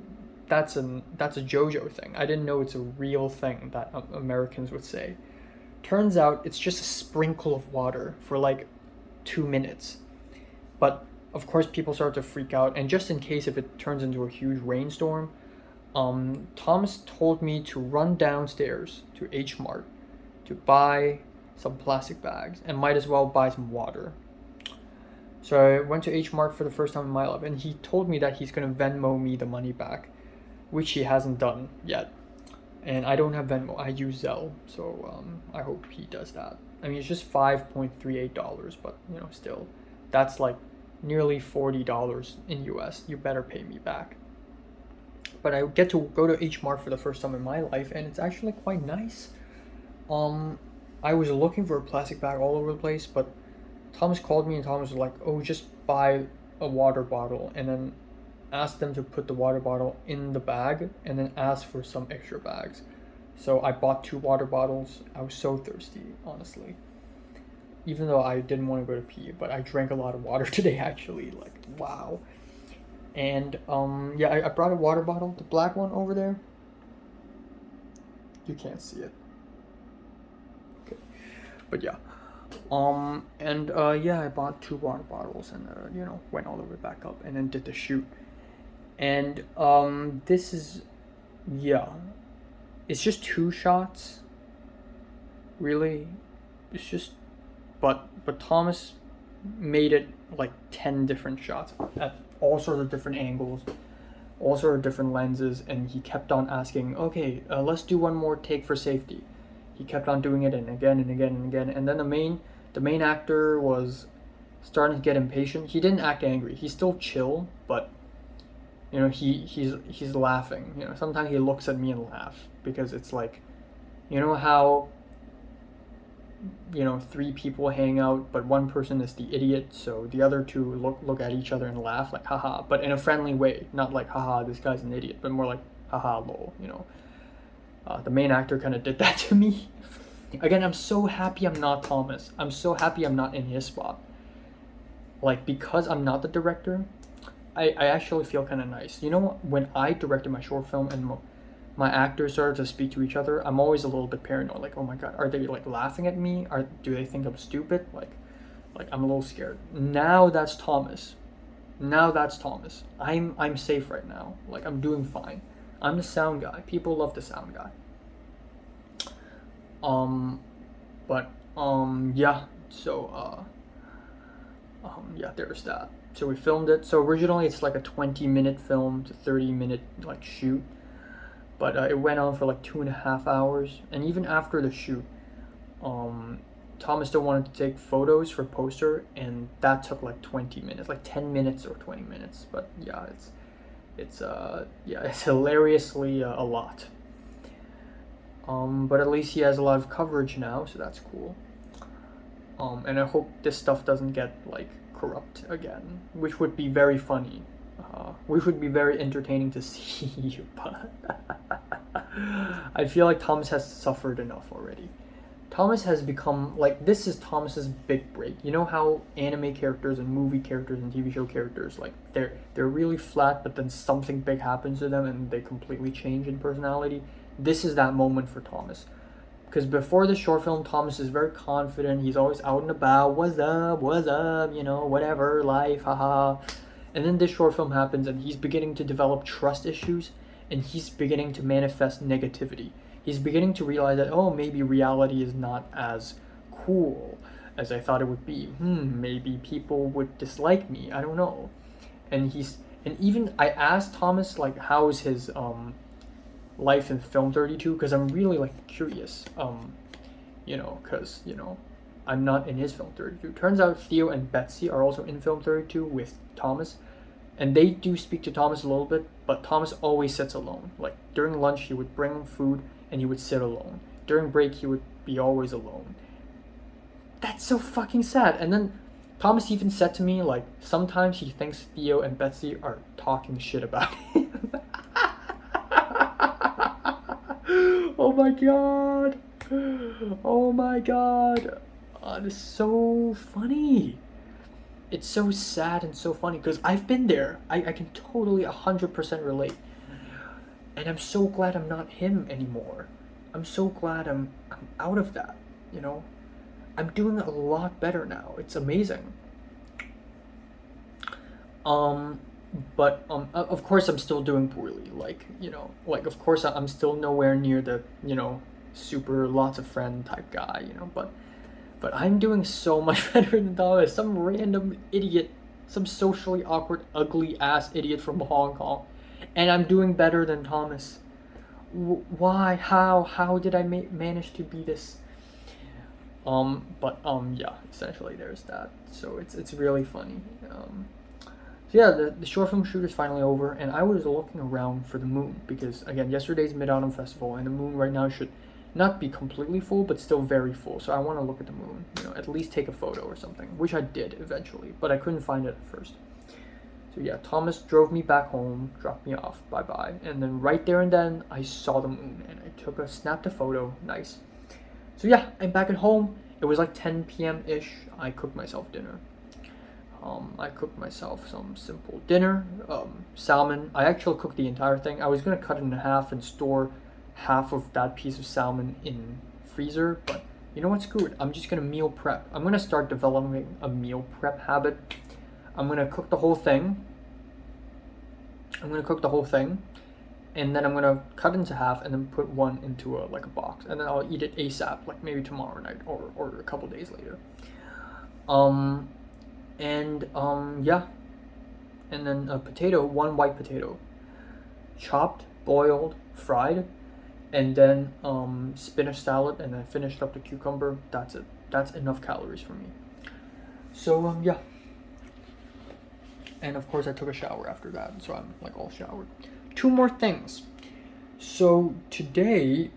that's a JoJo thing. I didn't know it's a real thing that Americans would say. Turns out it's just a sprinkle of water for like 2 minutes. But of course people start to freak out, and just in case if it turns into a huge rainstorm, Thomas told me to run downstairs to H Mart to buy some plastic bags, and might as well buy some water. So I went to H Mart for the first time in my life, and he told me that he's gonna Venmo me the money back, which he hasn't done yet. And I don't have Venmo, I use Zelle, so I hope he does that. I mean, it's just $5.38, but you know, still, that's like nearly $40 in US. You better pay me back. But I get to go to H Mart for the first time in my life, and it's actually quite nice. I was looking for a plastic bag all over the place, but Thomas called me, and Thomas was like, "Oh, just buy a water bottle," and then asked them to put the water bottle in the bag, and then ask for some extra bags. So I bought 2 water bottles. I was so thirsty, honestly. Even though I didn't want to go to pee, but I drank a lot of water today, actually. Like, wow. And yeah, I brought a water bottle, the black one over there. You can't see it. Okay. But yeah. Yeah, I bought 2 water bottles, and you know, went all the way back up, and then did the shoot. And this is, yeah, it's just 2 shots, really. It's just, but Thomas made it like 10 different shots at all sorts of different angles, all sorts of different lenses, and he kept on asking, "Okay, let's do one more take for safety." He kept on doing it, and again and again and again, and then the main actor was starting to get impatient. He didn't act angry. He's still chill, but you know, he's laughing. You know, sometimes he looks at me and laughs, because it's like, you know how, you know, 3 people hang out, but one person is the idiot, so the other 2 look at each other and laugh, like, haha, but in a friendly way, not like, haha, this guy's an idiot, but more like, haha, lol, you know. The main actor kind of did that to me. Again, I'm so happy I'm not Thomas. I'm so happy I'm not in his spot. Like, because I'm not the director, I actually feel kind of nice. You know, when I directed my short film and my actors started to speak to each other, I'm always a little bit paranoid. Like, oh my god, are they like laughing at me? Do they think I'm stupid? Like I'm a little scared. Now that's Thomas. I'm safe right now. Like, I'm doing fine. I'm the sound guy. People love the sound guy. Yeah. So yeah, there's that. So we filmed it. So originally it's like a 20-minute film to 30-minute like shoot, but it went on for like 2.5 hours. And even after the shoot, Thomas still wanted to take photos for poster, and that took like 20 minutes, like 10 minutes or 20 minutes. But yeah, it's hilariously a lot. But at least he has a lot of coverage now, so that's cool. And I hope this stuff doesn't get like corrupt again, which would be very funny, which would be very entertaining to see. But I feel like Thomas has suffered enough already. Thomas has become like, this is Thomas's big break. You know how anime characters and movie characters and TV show characters, like they're really flat, but then something big happens to them and they completely change in personality. This is that moment for Thomas. Because before the short film, Thomas is very confident. He's always out and about. What's up, you know, whatever, life, haha. And then this short film happens, and he's beginning to develop trust issues, and he's beginning to manifest negativity. He's beginning to realize that, oh, maybe reality is not as cool as I thought it would be. Maybe people would dislike me. I don't know. And even I asked Thomas like how's his life in Film 32 because I'm really like curious. Because I'm not in his Film 32. Turns out Theo and Betsy are also in Film 32 with Thomas. And they do speak to Thomas a little bit, but Thomas always sits alone. Like during lunch, he would bring food and he would sit alone. During break, he would be always alone. That's so fucking sad. And then Thomas even said to me, like, sometimes he thinks Theo and Betsy are talking shit about him. Oh my god. Oh my god. It's so funny. It's so sad and so funny because I've been there. I can totally 100% relate. And I'm so glad I'm not him anymore. I'm so glad I'm out of that, I'm doing a lot better now. It's amazing. But of course I'm still doing poorly. Of course I'm still nowhere near the, super lots of friend type guy, but I'm doing so much better than Thomas. Some random idiot, some socially awkward, ugly ass idiot from Hong Kong, and I'm doing better than Thomas. Why? How did I manage to be this? Yeah. Essentially, there's that. So it's really funny. So yeah, the short film shoot is finally over, and I was looking around for the moon because again, yesterday's Mid Autumn Festival, and the moon right now should not be completely full, but still very full. So I want to look at the moon, at least take a photo or something, which I did eventually, but I couldn't find it at first. So yeah, Thomas drove me back home, dropped me off, bye-bye. And then right there and then, I saw the moon, and I snapped a photo, nice. So yeah, I'm back at home. It was like 10 p.m.-ish. I cooked myself dinner. I cooked myself some simple dinner, salmon. I actually cooked the entire thing. I was gonna cut it in half and store half of that piece of salmon in freezer, but you know what, screw it. I'm just gonna meal prep. I'm gonna start developing a meal prep habit. I'm gonna cook the whole thing. And then I'm gonna cut into half and then put one into a box, and then I'll eat it ASAP, like maybe tomorrow night or a couple days later. Yeah, and then a potato, one white potato, chopped, boiled, fried, and then spinach salad, and then finished up the cucumber. That's it. That's enough calories for me. So yeah. And of course I took a shower after that, so I'm like all showered. 2 more things. So today,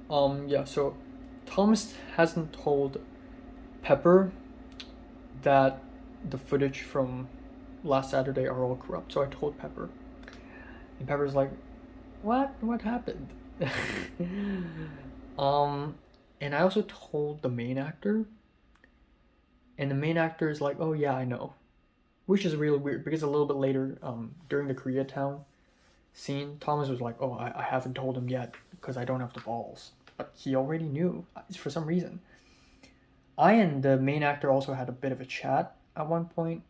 so Thomas hasn't told Pepper that the footage from last Saturday are all corrupt. So I told Pepper, and Pepper's like, "What? What happened?" And I also told the main actor, and the main actor is like, "Oh yeah, I know," which is really weird because a little bit later, during the Koreatown scene, Thomas was like, "Oh, I haven't told him yet because I don't have the balls," but he already knew for some reason. I and the main actor also had a bit of a chat at one point.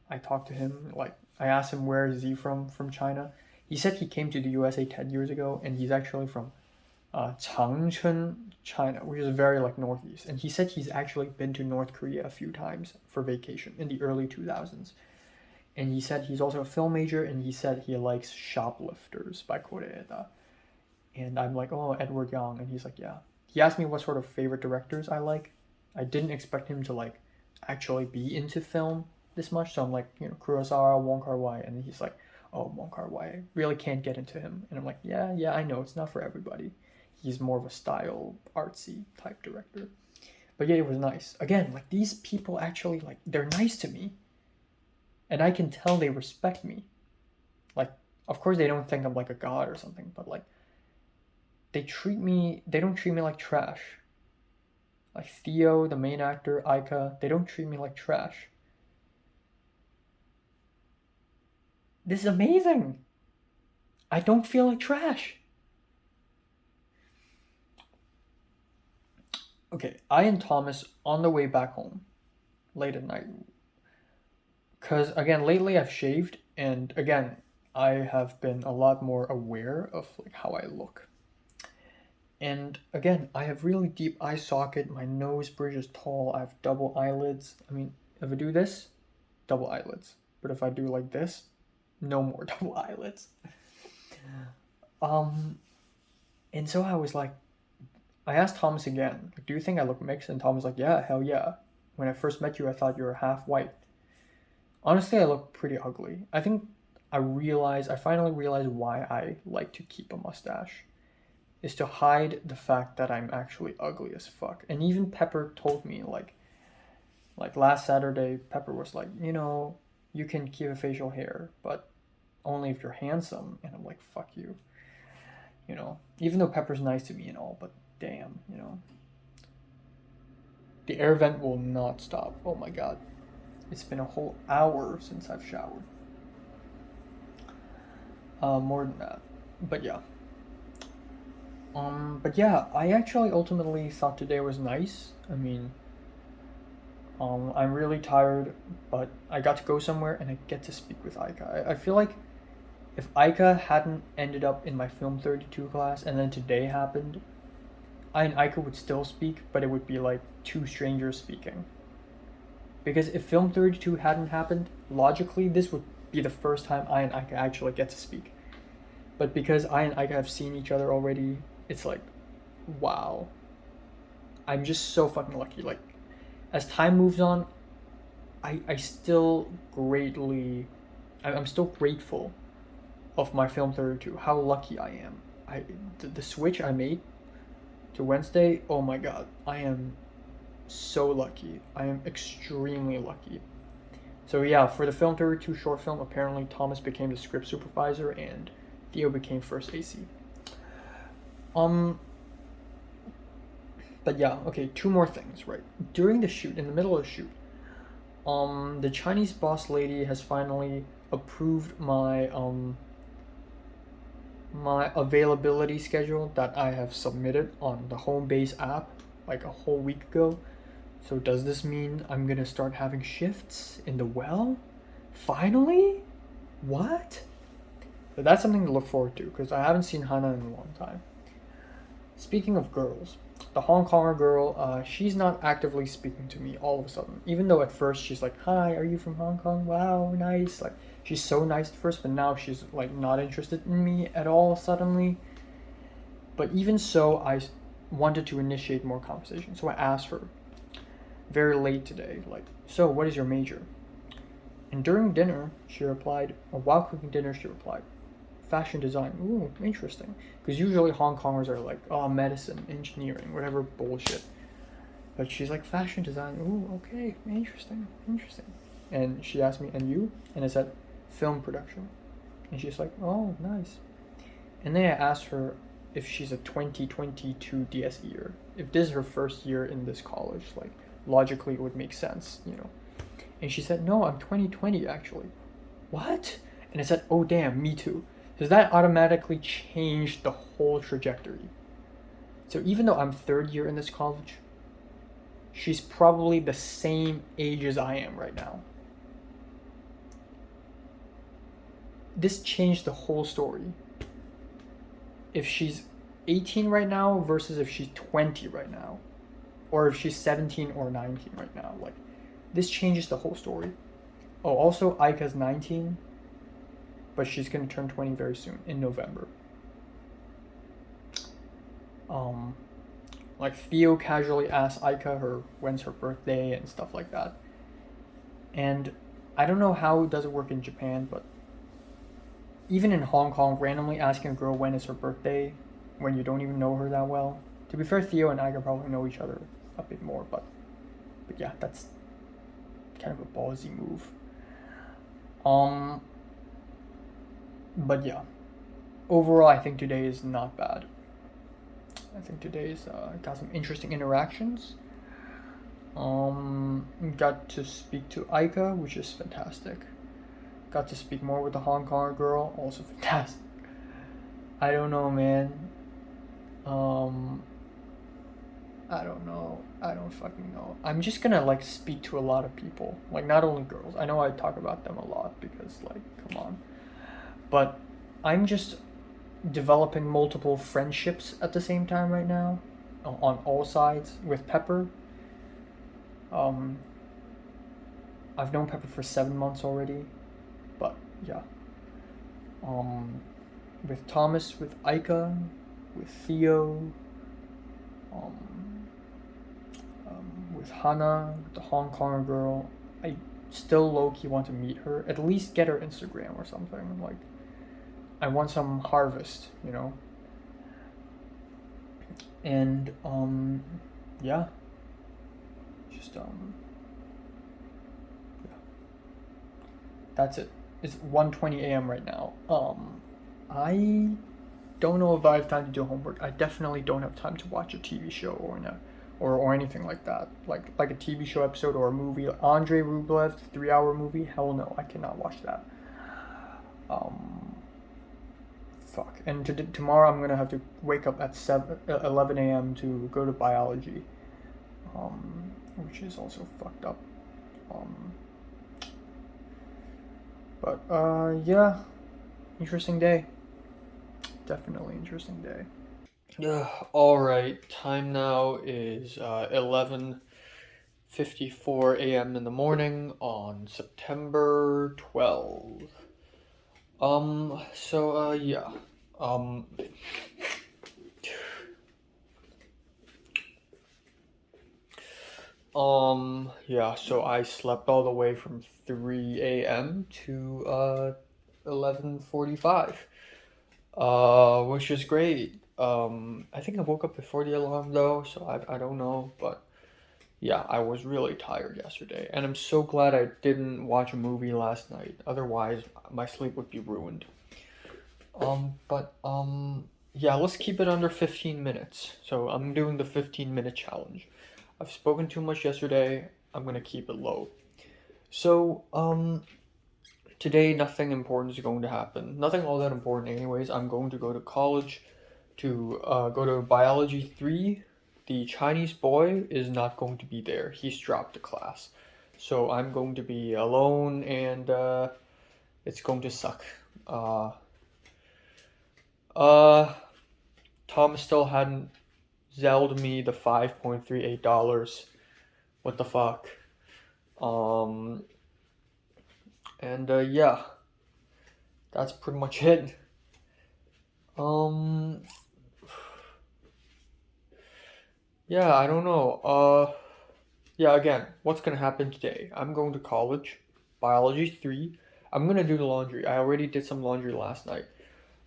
I talked to him, like I asked him where is he from China. He said he came to the USA 10 years ago, and he's actually from Changchun, China, which is very northeast. And he said he's actually been to North Korea a few times for vacation in the early 2000s. And he said he's also a film major, and he said he likes Shoplifters by Koreeda. And I'm like, oh, Edward Yang. And he's like, yeah. He asked me what sort of favorite directors I like. I didn't expect him to actually be into film this much. So I'm like, Kurosawa, Wong Kar-wai. And he's like, oh, Wong Kar-wai, really can't get into him. And I'm like, yeah, I know, it's not for everybody. He's more of a style, artsy type director. But yeah, it was nice. Again, these people actually, they're nice to me. And I can tell they respect me. Of course they don't think I'm a god or something, but they don't treat me like trash. Theo, the main actor, Aika, they don't treat me like trash. This is amazing. I don't feel like trash. Okay, I and Thomas on the way back home late at night. Because, again, lately I've shaved, and again, I have been a lot more aware of how I look. And again, I have really deep eye socket. My nose bridge is tall. I have double eyelids. I mean, if I do this, double eyelids. But if I do like this, no more double eyelids. And so I was like, I asked Thomas again, like, do you think I look mixed? And Thomas was like, yeah, hell yeah. When I first met you, I thought you were half white. Honestly, I look pretty ugly. I think I finally realized why I like to keep a mustache. Is to hide the fact that I'm actually ugly as fuck. And even Pepper told me, like last Saturday, Pepper was like, you can keep a facial hair, but only if you're handsome. And I'm like, fuck you. Even though Pepper's nice to me and all, but damn. The air vent will not stop. Oh my god. It's been a whole hour since I've showered. More than that. But yeah. I actually ultimately thought today was nice. I mean, I'm really tired, but I got to go somewhere and I get to speak with Aika. I feel like if Aika hadn't ended up in my Film 32 class and then today happened, I and Aika would still speak, but it would be like two strangers speaking. Because if Film 32 hadn't happened, logically, this would be the first time I and Aika actually get to speak. But because I and Aika have seen each other already, it's like, wow. I'm just so fucking lucky. Like, as time moves on, I'm still grateful of my Film 32, how lucky I am. The switch I made to Wednesday, oh my god, I am so lucky. I am extremely lucky. So yeah, for the Film 32 short film, apparently Thomas became the script supervisor and Theo became first AC. But yeah, okay, two more things, right? During the shoot, in the middle of the shoot, the Chinese boss lady has finally approved my my availability schedule that I have submitted on the Homebase app like a whole week ago. So does this mean I'm gonna start having shifts in the well? Finally? What? But that's something to look forward to because I haven't seen Hana in a long time. Speaking of girls, the Hong Konger girl, she's not actively speaking to me all of a sudden. Even though at first she's like, "Hi, are you from Hong Kong? Wow, nice." Like, she's so nice at first, but now she's like not interested in me at all suddenly. But even so, I wanted to initiate more conversation. So I asked her very late today, like, "So what is your major?" And during dinner, she replied, or while cooking dinner, she replied, "Fashion design." Ooh, interesting. Because usually Hong Kongers are like, oh, medicine, engineering, whatever bullshit. But she's like, fashion design. Ooh, okay, interesting. And she asked me, "And you?" And I said, "Film production." And she's like, "Oh, nice." And then I asked her if she's a 2022 DSEer. If this is her first year in this college, like, logically it would make sense, And she said, "No, I'm 2020 actually." What? And I said, "Oh damn, me too." Does that automatically change the whole trajectory? So even though I'm third year in this college, she's probably the same age as I am right now. This changed the whole story. If she's 18 right now versus if she's 20 right now, or if she's 17 or 19 right now, like, this changes the whole story. Oh, also, Aika's 19, but she's gonna turn 20 very soon, in November. Like, Theo casually asked Aika when's her birthday and stuff like that. And I don't know how does it work in Japan, but even in Hong Kong, randomly asking a girl when is her birthday when you don't even know her that well. To be fair, Theo and Aika probably know each other a bit more, but yeah, that's kind of a ballsy move. But yeah, overall, I think today is not bad. I think today's got some interesting interactions. Got to speak to Aika, which is fantastic. Got to speak more with the Hong Kong girl, also fantastic. I don't know, man. I don't know. I don't fucking know. I'm just gonna like speak to a lot of people. Like, not only girls. I know I talk about them a lot because, like, come on. But I'm just developing multiple friendships at the same time right now, on all sides with Pepper. Um, I've known Pepper for 7 months already, but yeah. Um, with Thomas, with Aika, with Theo, um, with Hannah, the Hong Kong girl. I still low key want to meet her. At least get her Instagram or something. Like, I want some harvest, you know? And, yeah. Just, yeah. That's it. It's 1:20 a.m. right now. I don't know if I have time to do homework. I definitely don't have time to watch a TV show or anything like that. Like a TV show episode or a movie. Andrei Rublev 3 hour movie. Hell no, I cannot watch that. Fuck. And tomorrow I'm gonna have to wake up at 11 a.m. to go to biology. Which is also fucked up. But yeah, interesting day. Definitely interesting day. All right, time now is 11:54 a.m. in the morning on September 12th. Yeah. Um, yeah, so I slept all the way from 3 a.m. to 11:45. Which is great. I think I woke up before the alarm though, so I don't know, but yeah, I was really tired yesterday, and I'm so glad I didn't watch a movie last night. Otherwise, my sleep would be ruined. Yeah, let's keep it under 15 minutes. So I'm doing the 15-minute challenge. I've spoken too much yesterday. I'm gonna keep it low. So, today nothing important is going to happen. Nothing all that important anyways. I'm going to go to college to go to biology 3. The Chinese boy is not going to be there. He's dropped the class. So I'm going to be alone and it's going to suck. Tom still hadn't Zelled me the $5.38. What the fuck? Yeah, that's pretty much it. Yeah, I don't know. Yeah, again, what's gonna happen today? I'm going to college, biology 3. I'm gonna do the laundry. I already did some laundry last night.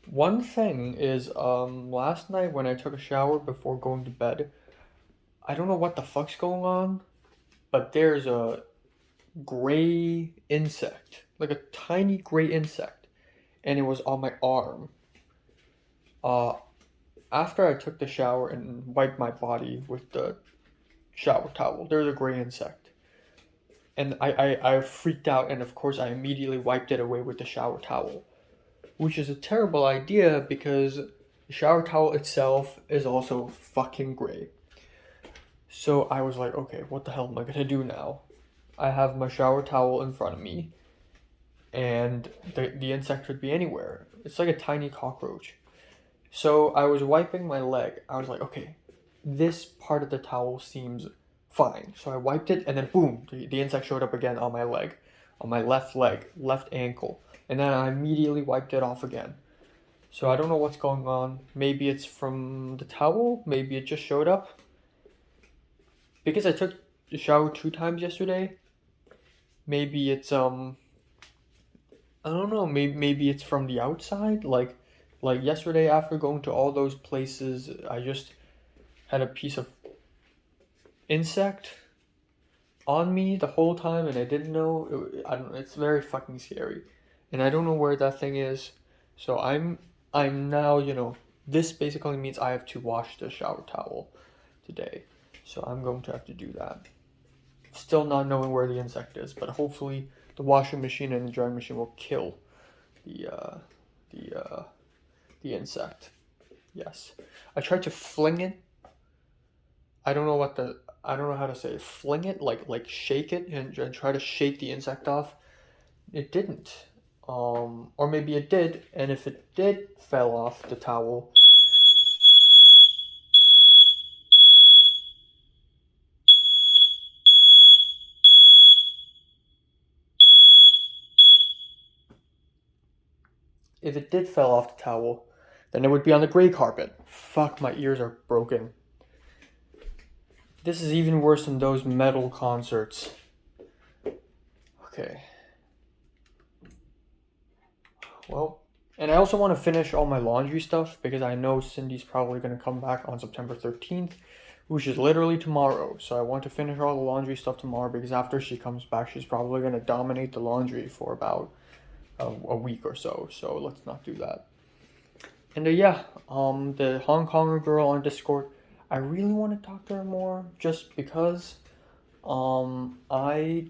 One thing is, last night when I took a shower before going to bed, I don't know what the fuck's going on, but there's a gray insect, like a tiny gray insect, and it was on my arm. Uh, After I took the shower and wiped my body with the shower towel, there's a gray insect. And I freaked out, and of course, I immediately wiped it away with the shower towel, which is a terrible idea because the shower towel itself is also fucking gray. So I was like, okay, what the hell am I gonna do now? I have my shower towel in front of me, and the insect could be anywhere. It's like a tiny cockroach. So I was wiping my leg. I was like, okay, this part of the towel seems fine. So I wiped it, and then boom, the insect showed up again on my leg, on my left leg, left ankle. And then I immediately wiped it off again. So I don't know what's going on. Maybe it's from the towel. Maybe it just showed up. Because I took the shower 2 times yesterday. Maybe it's I don't know. Maybe it's from the outside. Like yesterday after going to all those places, I just had a piece of insect on me the whole time, and I didn't know. I don't. It's very fucking scary, and I don't know where that thing is. So I'm now, this basically means I have to wash the shower towel today. So I'm going to have to do that. Still not knowing where the insect is, but hopefully the washing machine and the drying machine will kill the insect. Yes. I tried to fling it. I don't know how to say it. Fling it, like shake it and try to shake the insect off. It didn't. Or maybe it did, and if it did fell off the towel, if it did fell off the towel, then it would be on the gray carpet. Fuck, my ears are broken. This is even worse than those metal concerts. Okay. Well, and I also want to finish all my laundry stuff because I know Cindy's probably going to come back on September 13th, which is literally tomorrow. So I want to finish all the laundry stuff tomorrow because after she comes back, she's probably going to dominate the laundry for about a week or so. So let's not do that. And yeah, the Hong Konger girl on Discord, I really want to talk to her more just because I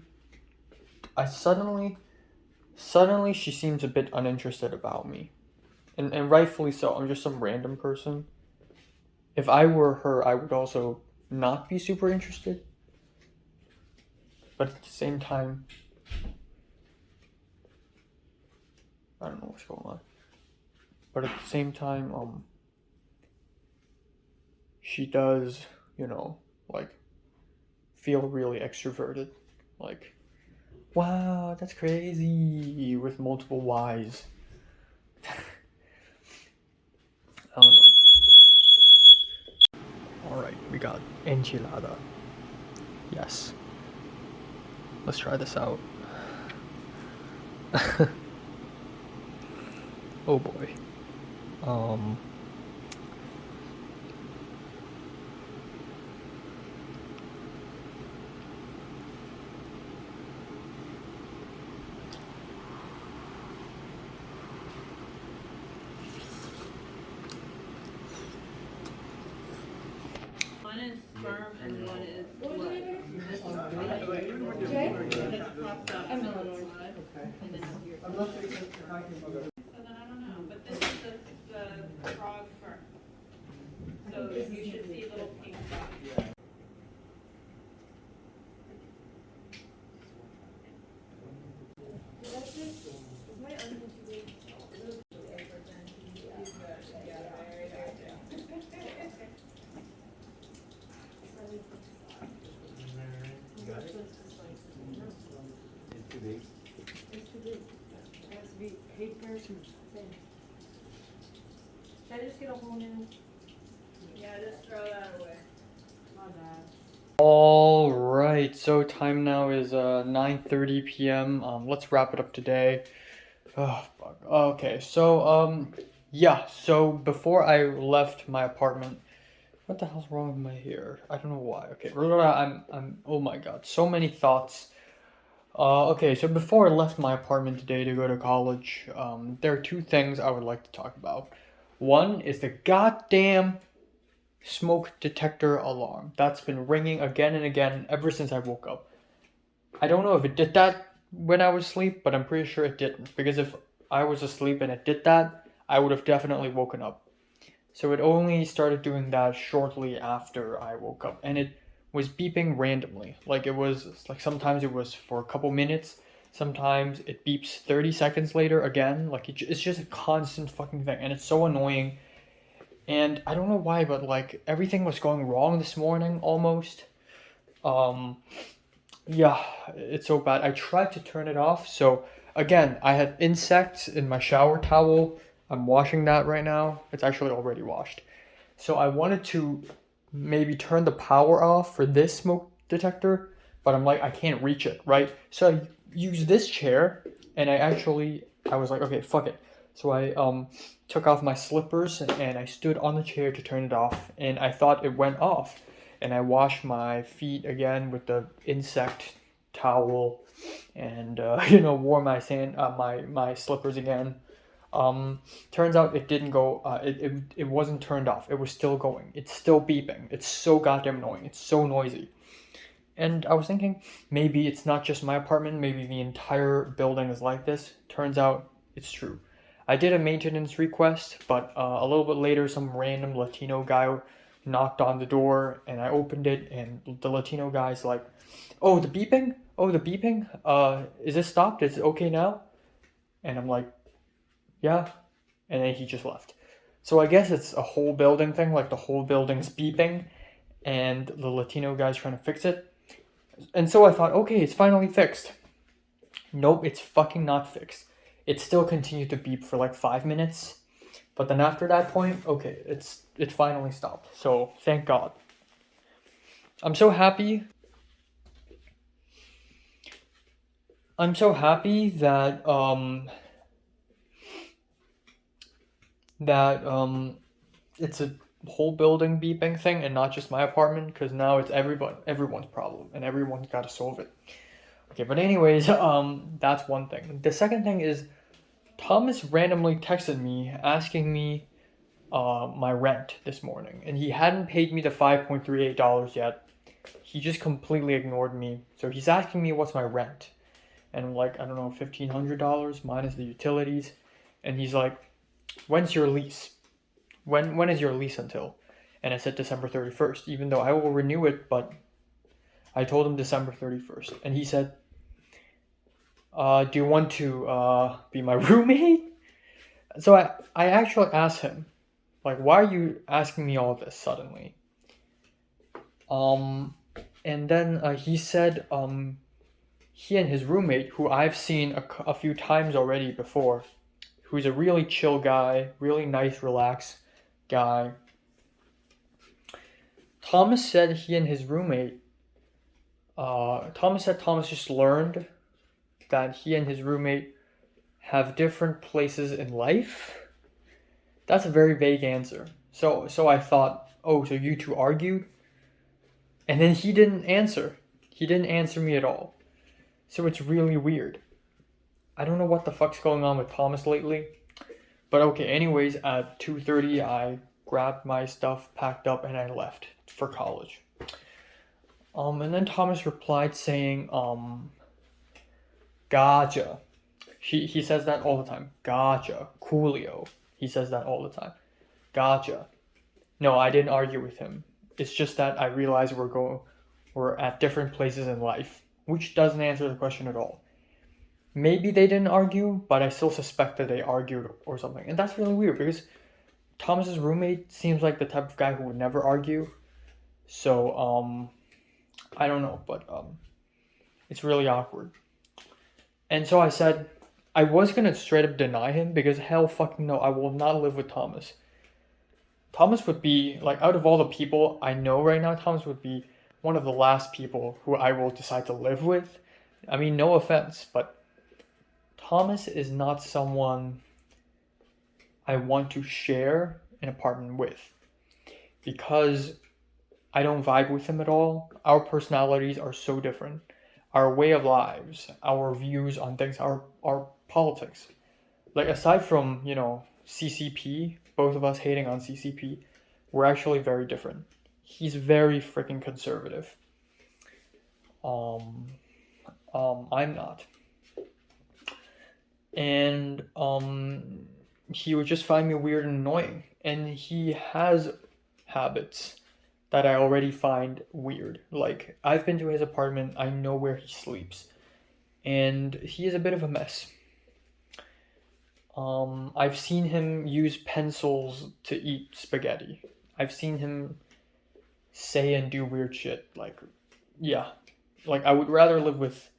suddenly she seems a bit uninterested about me. And rightfully so. I'm just some random person. If I were her, I would also not be super interested. But at the same time, I don't know what's going on. But at the same time, she does, like, feel really extroverted. Like, wow, that's crazy, with multiple Y's. I don't know. Alright, we got enchilada. Yes. Let's try this out. Oh boy. One is sperm and one is blood. This is Jay? I'm Illinois. And then here. So then I don't know, but this is the frog sperm. So you should see little pink dots. It's too big. Should I just get a whole new? Yeah, just throw that away. My bad. All right, so time now is 9:30 p.m. Let's wrap it up today. Oh, fuck. Okay, so yeah. So before I left my apartment, what the hell's wrong with my hair? I don't know why. Okay, I'm. Oh my god, so many thoughts. Okay, so before I left my apartment today to go to college, there are two things I would like to talk about. One is the goddamn smoke detector alarm that's been ringing again and again ever since I woke up. I don't know if it did that when I was asleep, but I'm pretty sure it didn't, because if I was asleep and it did that, I would have definitely woken up. So it only started doing that shortly after I woke up, and it was beeping randomly. Like sometimes it was for a couple minutes, sometimes it beeps 30 seconds later again. Like it's just a constant fucking thing, and it's so annoying. And I don't know why, but like everything was going wrong this morning almost. Yeah, it's so bad. I tried to turn it off. So again, I had insects in my shower towel. I'm washing that right now. It's actually already washed. So I wanted to maybe turn the power off for this smoke detector, but I'm like, I can't reach it, right? So I used this chair, and I was like, okay, fuck it. So I took off my slippers and I stood on the chair to turn it off, and I thought it went off. And I washed my feet again with the insect towel, and wore my my slippers again. Turns out it didn't go. It wasn't turned off. It was still going. It's still beeping. It's so goddamn annoying. It's so noisy. And I was thinking maybe it's not just my apartment. Maybe the entire building is like this. Turns out it's true. I did a maintenance request, but a little bit later, some random Latino guy knocked on the door, and I opened it, and the Latino guy's like, "Oh, the beeping? Oh, the beeping? Is it stopped? Is it okay now?" And I'm like, yeah. And then he just left. So I guess it's a whole building thing, like the whole building's beeping and the Latino guy's trying to fix it. And so I thought, okay, it's finally fixed. Nope, it's fucking not fixed. It still continued to beep for like 5 minutes. But then after that point, okay, it finally stopped. So thank God. I'm so happy. I'm so happy that it's a whole building beeping thing and not just my apartment, because now it's everyone's problem and everyone's got to solve it. Okay, but anyways, that's one thing. The second thing is Thomas randomly texted me asking me my rent this morning, and he hadn't paid me the $5.38 yet. He just completely ignored me. So he's asking me what's my rent, and I'm like, I don't know, $1,500 minus the utilities. And he's like, when's your lease? When is your lease until? And I said December 31st, even though I will renew it, but I told him December 31st. And he said, do you want to be my roommate? So I actually asked him, like, why are you asking me all this suddenly? And then he said he and his roommate, who I've seen a few times already before, who's a really chill guy, really nice, relaxed guy. Thomas said he and his roommate, Thomas said Thomas just learned that he and his roommate have different places in life. That's a very vague answer. So I thought, oh, so you two argued? And then he didn't answer. He didn't answer me at all. So it's really weird. I don't know what the fuck's going on with Thomas lately. But okay, anyways, at 2:30, I grabbed my stuff, packed up, and I left for college. And then Thomas replied saying, gotcha. He says that all the time. Gotcha. Coolio. He says that all the time. Gotcha. No, I didn't argue with him. It's just that I realized we're at different places in life, which doesn't answer the question at all. Maybe they didn't argue, but I still suspect that they argued or something. And that's really weird because Thomas's roommate seems like the type of guy who would never argue. So, I don't know, but it's really awkward. And so I said, I was gonna straight up deny him because hell fucking no, I will not live with Thomas. Thomas would be, like, out of all the people I know right now, Thomas would be one of the last people who I will decide to live with. I mean, no offense, but Thomas is not someone I want to share an apartment with because I don't vibe with him at all. Our personalities are so different. Our way of lives, our views on things, our politics. Like, aside from, CCP, both of us hating on CCP, we're actually very different. He's very freaking conservative. I'm not. And he would just find me weird and annoying. And he has habits that I already find weird. Like, I've been to his apartment, I know where he sleeps. And he is a bit of a mess. I've seen him use pencils to eat spaghetti. I've seen him say and do weird shit. Like, yeah. Like, I would rather live with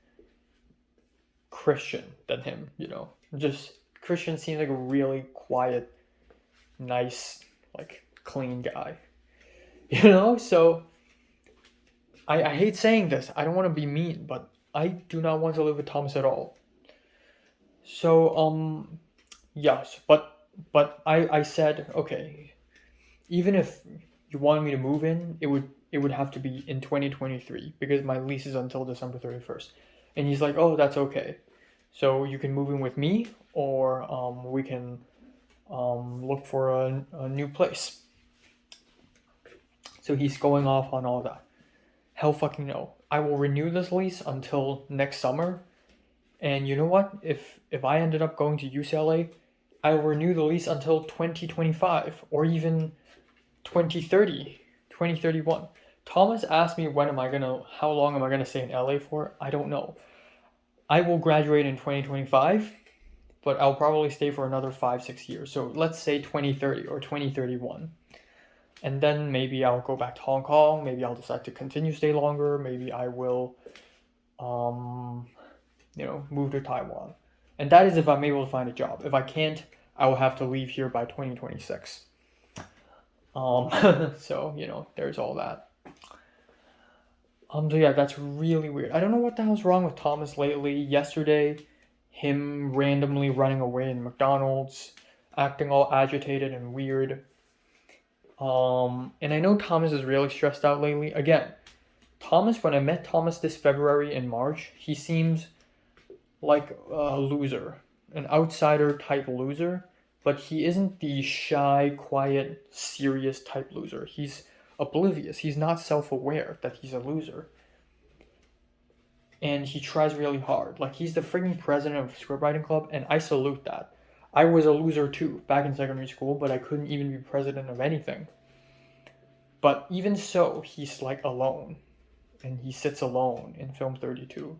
Christian than him, Just, Christian seems like a really quiet, nice, like, clean guy. So, I hate saying this. I don't want to be mean, but I do not want to live with Thomas at all. So, yes, but I said, okay, even if you wanted me to move in, it would have to be in 2023 because my lease is until December 31st. And he's like, oh, that's okay. So you can move in with me, or we can look for a new place. So he's going off on all that. Hell fucking no. I will renew this lease until next summer. And you know what? If I ended up going to UCLA, I will renew the lease until 2025 or even 2030, 2031. Thomas asked me how long am I gonna stay in LA for? I don't know. I will graduate in 2025, but I'll probably stay for another 5-6 years. So let's say 2030 or 2031. And then maybe I'll go back to Hong Kong. Maybe I'll decide to continue stay longer. Maybe I will, move to Taiwan. And that is if I'm able to find a job. If I can't, I will have to leave here by 2026. So, there's all that. So yeah, that's really weird. I don't know what the hell's wrong with Thomas lately. Yesterday, him randomly running away in McDonald's, acting all agitated and weird. And I know Thomas is really stressed out lately. Again, Thomas, when I met Thomas this February and March, he seems like a loser, an outsider type loser, but he isn't the shy, quiet, serious type loser. He's oblivious. He's not self-aware that he's a loser. And he tries really hard. Like, he's the freaking president of Scriptwriting Club, and I salute that. I was a loser too, back in secondary school, but I couldn't even be president of anything. But even so, he's like alone. And he sits alone in Film 32.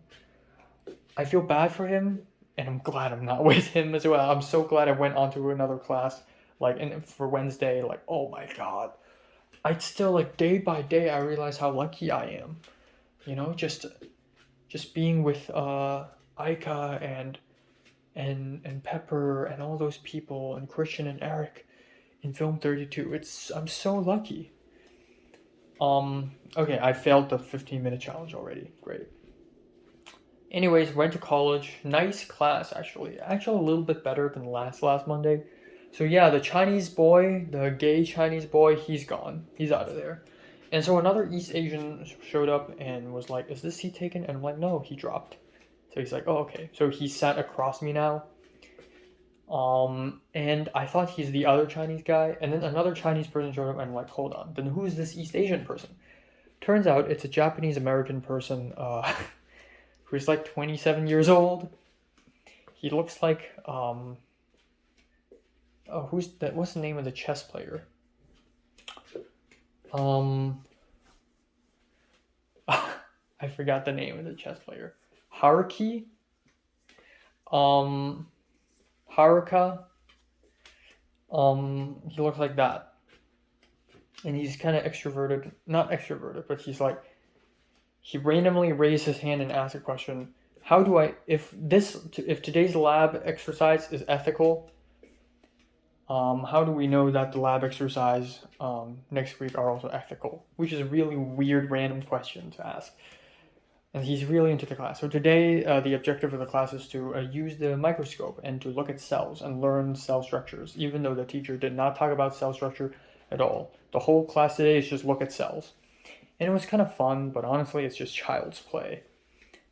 I feel bad for him, and I'm glad I'm not with him as well. I'm so glad I went on to another class, for Wednesday, oh my god. I'd still, day by day, I realize how lucky I am. Just being with Aika and Pepper and all those people and Christian and Eric in Film 32. I'm so lucky. Okay, I failed the 15-minute challenge already. Great. Anyways, went to college. Nice class, actually. Actually, a little bit better than last Monday. So yeah, the Chinese boy, the gay Chinese boy, he's gone. He's out of there. And so another East Asian showed up and was like, is this seat taken? And I'm like, no, he dropped. So he's like, oh, okay. So he sat across me now. And I thought he's the other Chinese guy. And then another Chinese person showed up and I'm like, hold on. Then who's this East Asian person? Turns out it's a Japanese American person who's 27 years old. He looks like, who's that? What's the name of the chess player? I forgot the name of the chess player. Haruka. He looks like that. And he's kind of extroverted. Not extroverted, but he randomly raised his hand and asked a question. How do I, if today's lab exercise is ethical, how do we know that the lab exercise next week are also ethical? Which is a really weird, random question to ask. And he's really into the class. So today, the objective of the class is to use the microscope and to look at cells and learn cell structures, even though the teacher did not talk about cell structure at all. The whole class today is just look at cells. And it was kind of fun, but honestly, it's just child's play.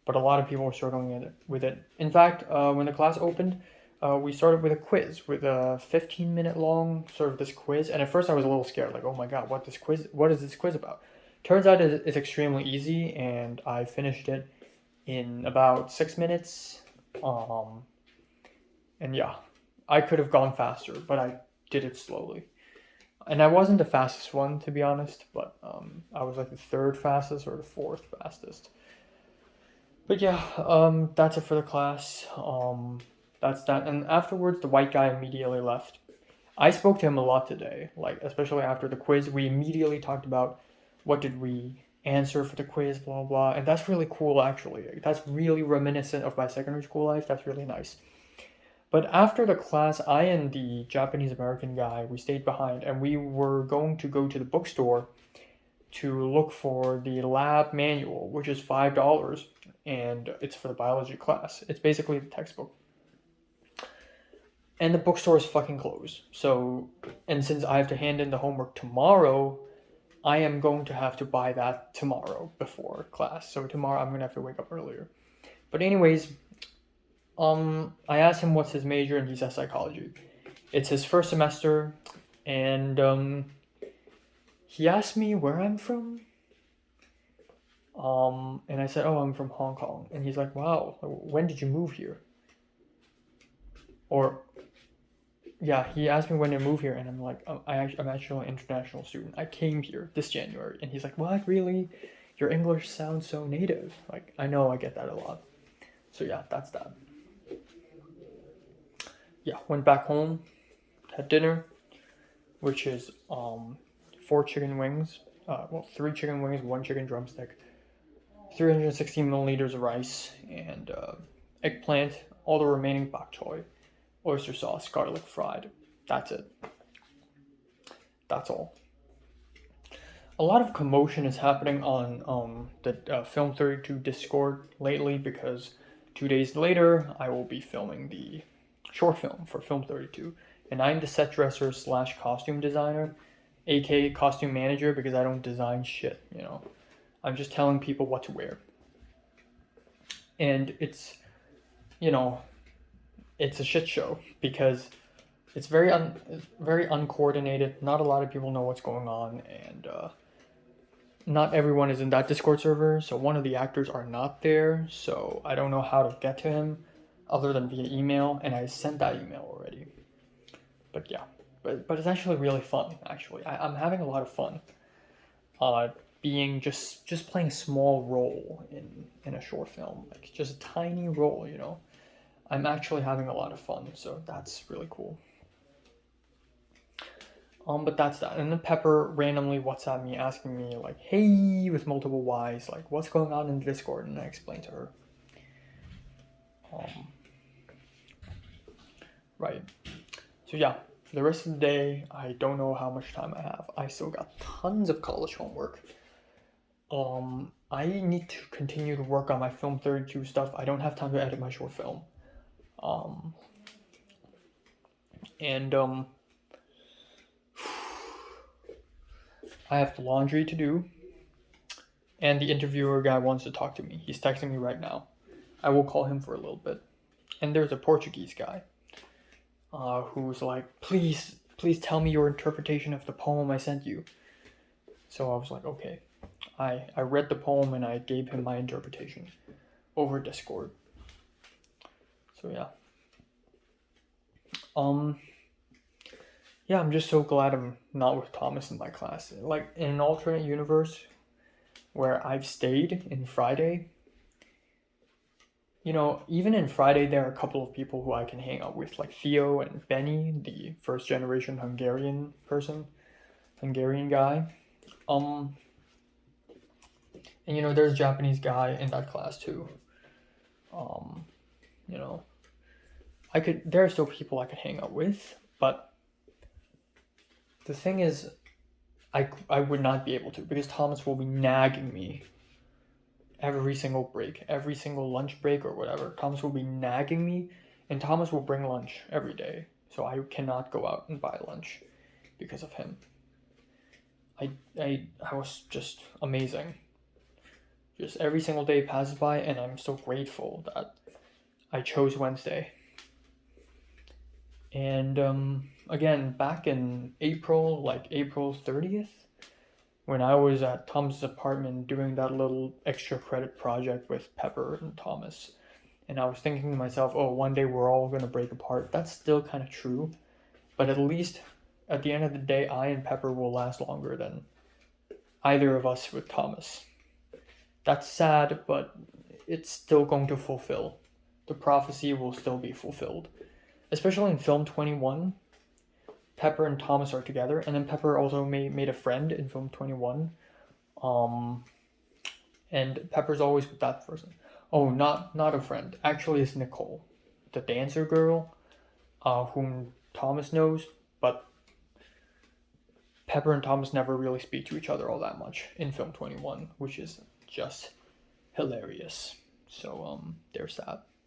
But a lot of people were struggling with it. In fact, when the class opened, we started with a quiz, with a 15-minute long sort of this quiz. And at first I was a little scared, oh my god, what is this quiz about? Turns out it's extremely easy, and I finished it in about 6 minutes. And yeah, I could have gone faster, but I did it slowly. And I wasn't the fastest one, to be honest, but I was the third fastest or the fourth fastest. But yeah, that's it for the class. That's that. And afterwards, the white guy immediately left. I spoke to him a lot today, especially after the quiz. We immediately talked about what did we answer for the quiz, blah, blah. And that's really cool, actually. That's really reminiscent of my secondary school life. That's really nice. But after the class, I and the Japanese American guy, we stayed behind, and we were going to go to the bookstore to look for the lab manual, which is $5, and it's for the biology class. It's basically the textbook. And the bookstore is fucking closed. So, and since I have to hand in the homework tomorrow, I am going to have to buy that tomorrow before class. So tomorrow I'm going to have to wake up earlier. But anyways, I asked him what's his major, and he said psychology. It's his first semester, and he asked me where I'm from. And I said, oh, I'm from Hong Kong. And he's like, wow, when did you move here? Or, yeah, he asked me when I moved here, and I'm like, I'm actually an international student. I came here this January. And he's like, what, really? Your English sounds so native. I know I get that a lot. So yeah, that's that. yeah, went back home, had dinner, which is 4 chicken wings, 3 chicken wings, 1 chicken drumstick, 360 milliliters of rice, and eggplant, all the remaining bok choy, oyster sauce, garlic fried. That's it. That's all. A lot of commotion is happening on the Film 32 Discord lately because 2 days later I will be filming the short film for Film 32, and I'm the set dresser / costume designer, aka costume manager, because I don't design shit. I'm just telling people what to wear, and it's a shit show because it's very uncoordinated. Not a lot of people know what's going on, and not everyone is in that Discord server, so one of the actors are not there, so I don't know how to get to him other than via email, and I sent that email already. But yeah, but it's actually really fun, actually. I'm having a lot of fun being just playing a small role in a short film, like just a tiny role, I'm actually having a lot of fun, so that's really cool. But that's that. And then Pepper randomly WhatsApped me asking me like, hey, with multiple Y's, like, what's going on in Discord? And I explained to her. Right. So yeah, for the rest of the day, I don't know how much time I have. I still got tons of college homework. I need to continue to work on my Film 32 stuff. I don't have time to edit my short film. I have the laundry to do, and the interviewer guy wants to talk to me. He's texting me right now. I will call him for a little bit. And there's a Portuguese guy who's like, please tell me your interpretation of the poem I sent you. So I was like, okay. I read the poem and I gave him my interpretation over Discord. So yeah. Yeah, I'm just so glad I'm not with Thomas in my class. Like, in an alternate universe where I've stayed in Friday, even in Friday, there are a couple of people who I can hang out with, like Theo and Benny, the first generation Hungarian guy. And there's a Japanese guy in that class too. There are still people I could hang out with, but the thing is, I would not be able to, because Thomas will be nagging me every single break, every single lunch break or whatever. Thomas will be nagging me, and Thomas will bring lunch every day, so I cannot go out and buy lunch because of him. I was just amazing. Just every single day passes by, and I'm so grateful that I chose Wednesday. And again, back in April 30th, when I was at Thomas's apartment doing that little extra credit project with Pepper and Thomas, and I was thinking to myself, oh, one day we're all going to break apart. That's still kind of true, but at least at the end of the day, I and Pepper will last longer than either of us with Thomas. That's sad, but it's still going to fulfill. The prophecy will still be fulfilled. Especially in Film 21, Pepper and Thomas are together, and then Pepper also made a friend in Film 21. And Pepper's always with that person. Oh, not a friend. Actually, it's Nicole, the dancer girl, whom Thomas knows, but Pepper and Thomas never really speak to each other all that much in Film 21, which is just hilarious. So, there's that.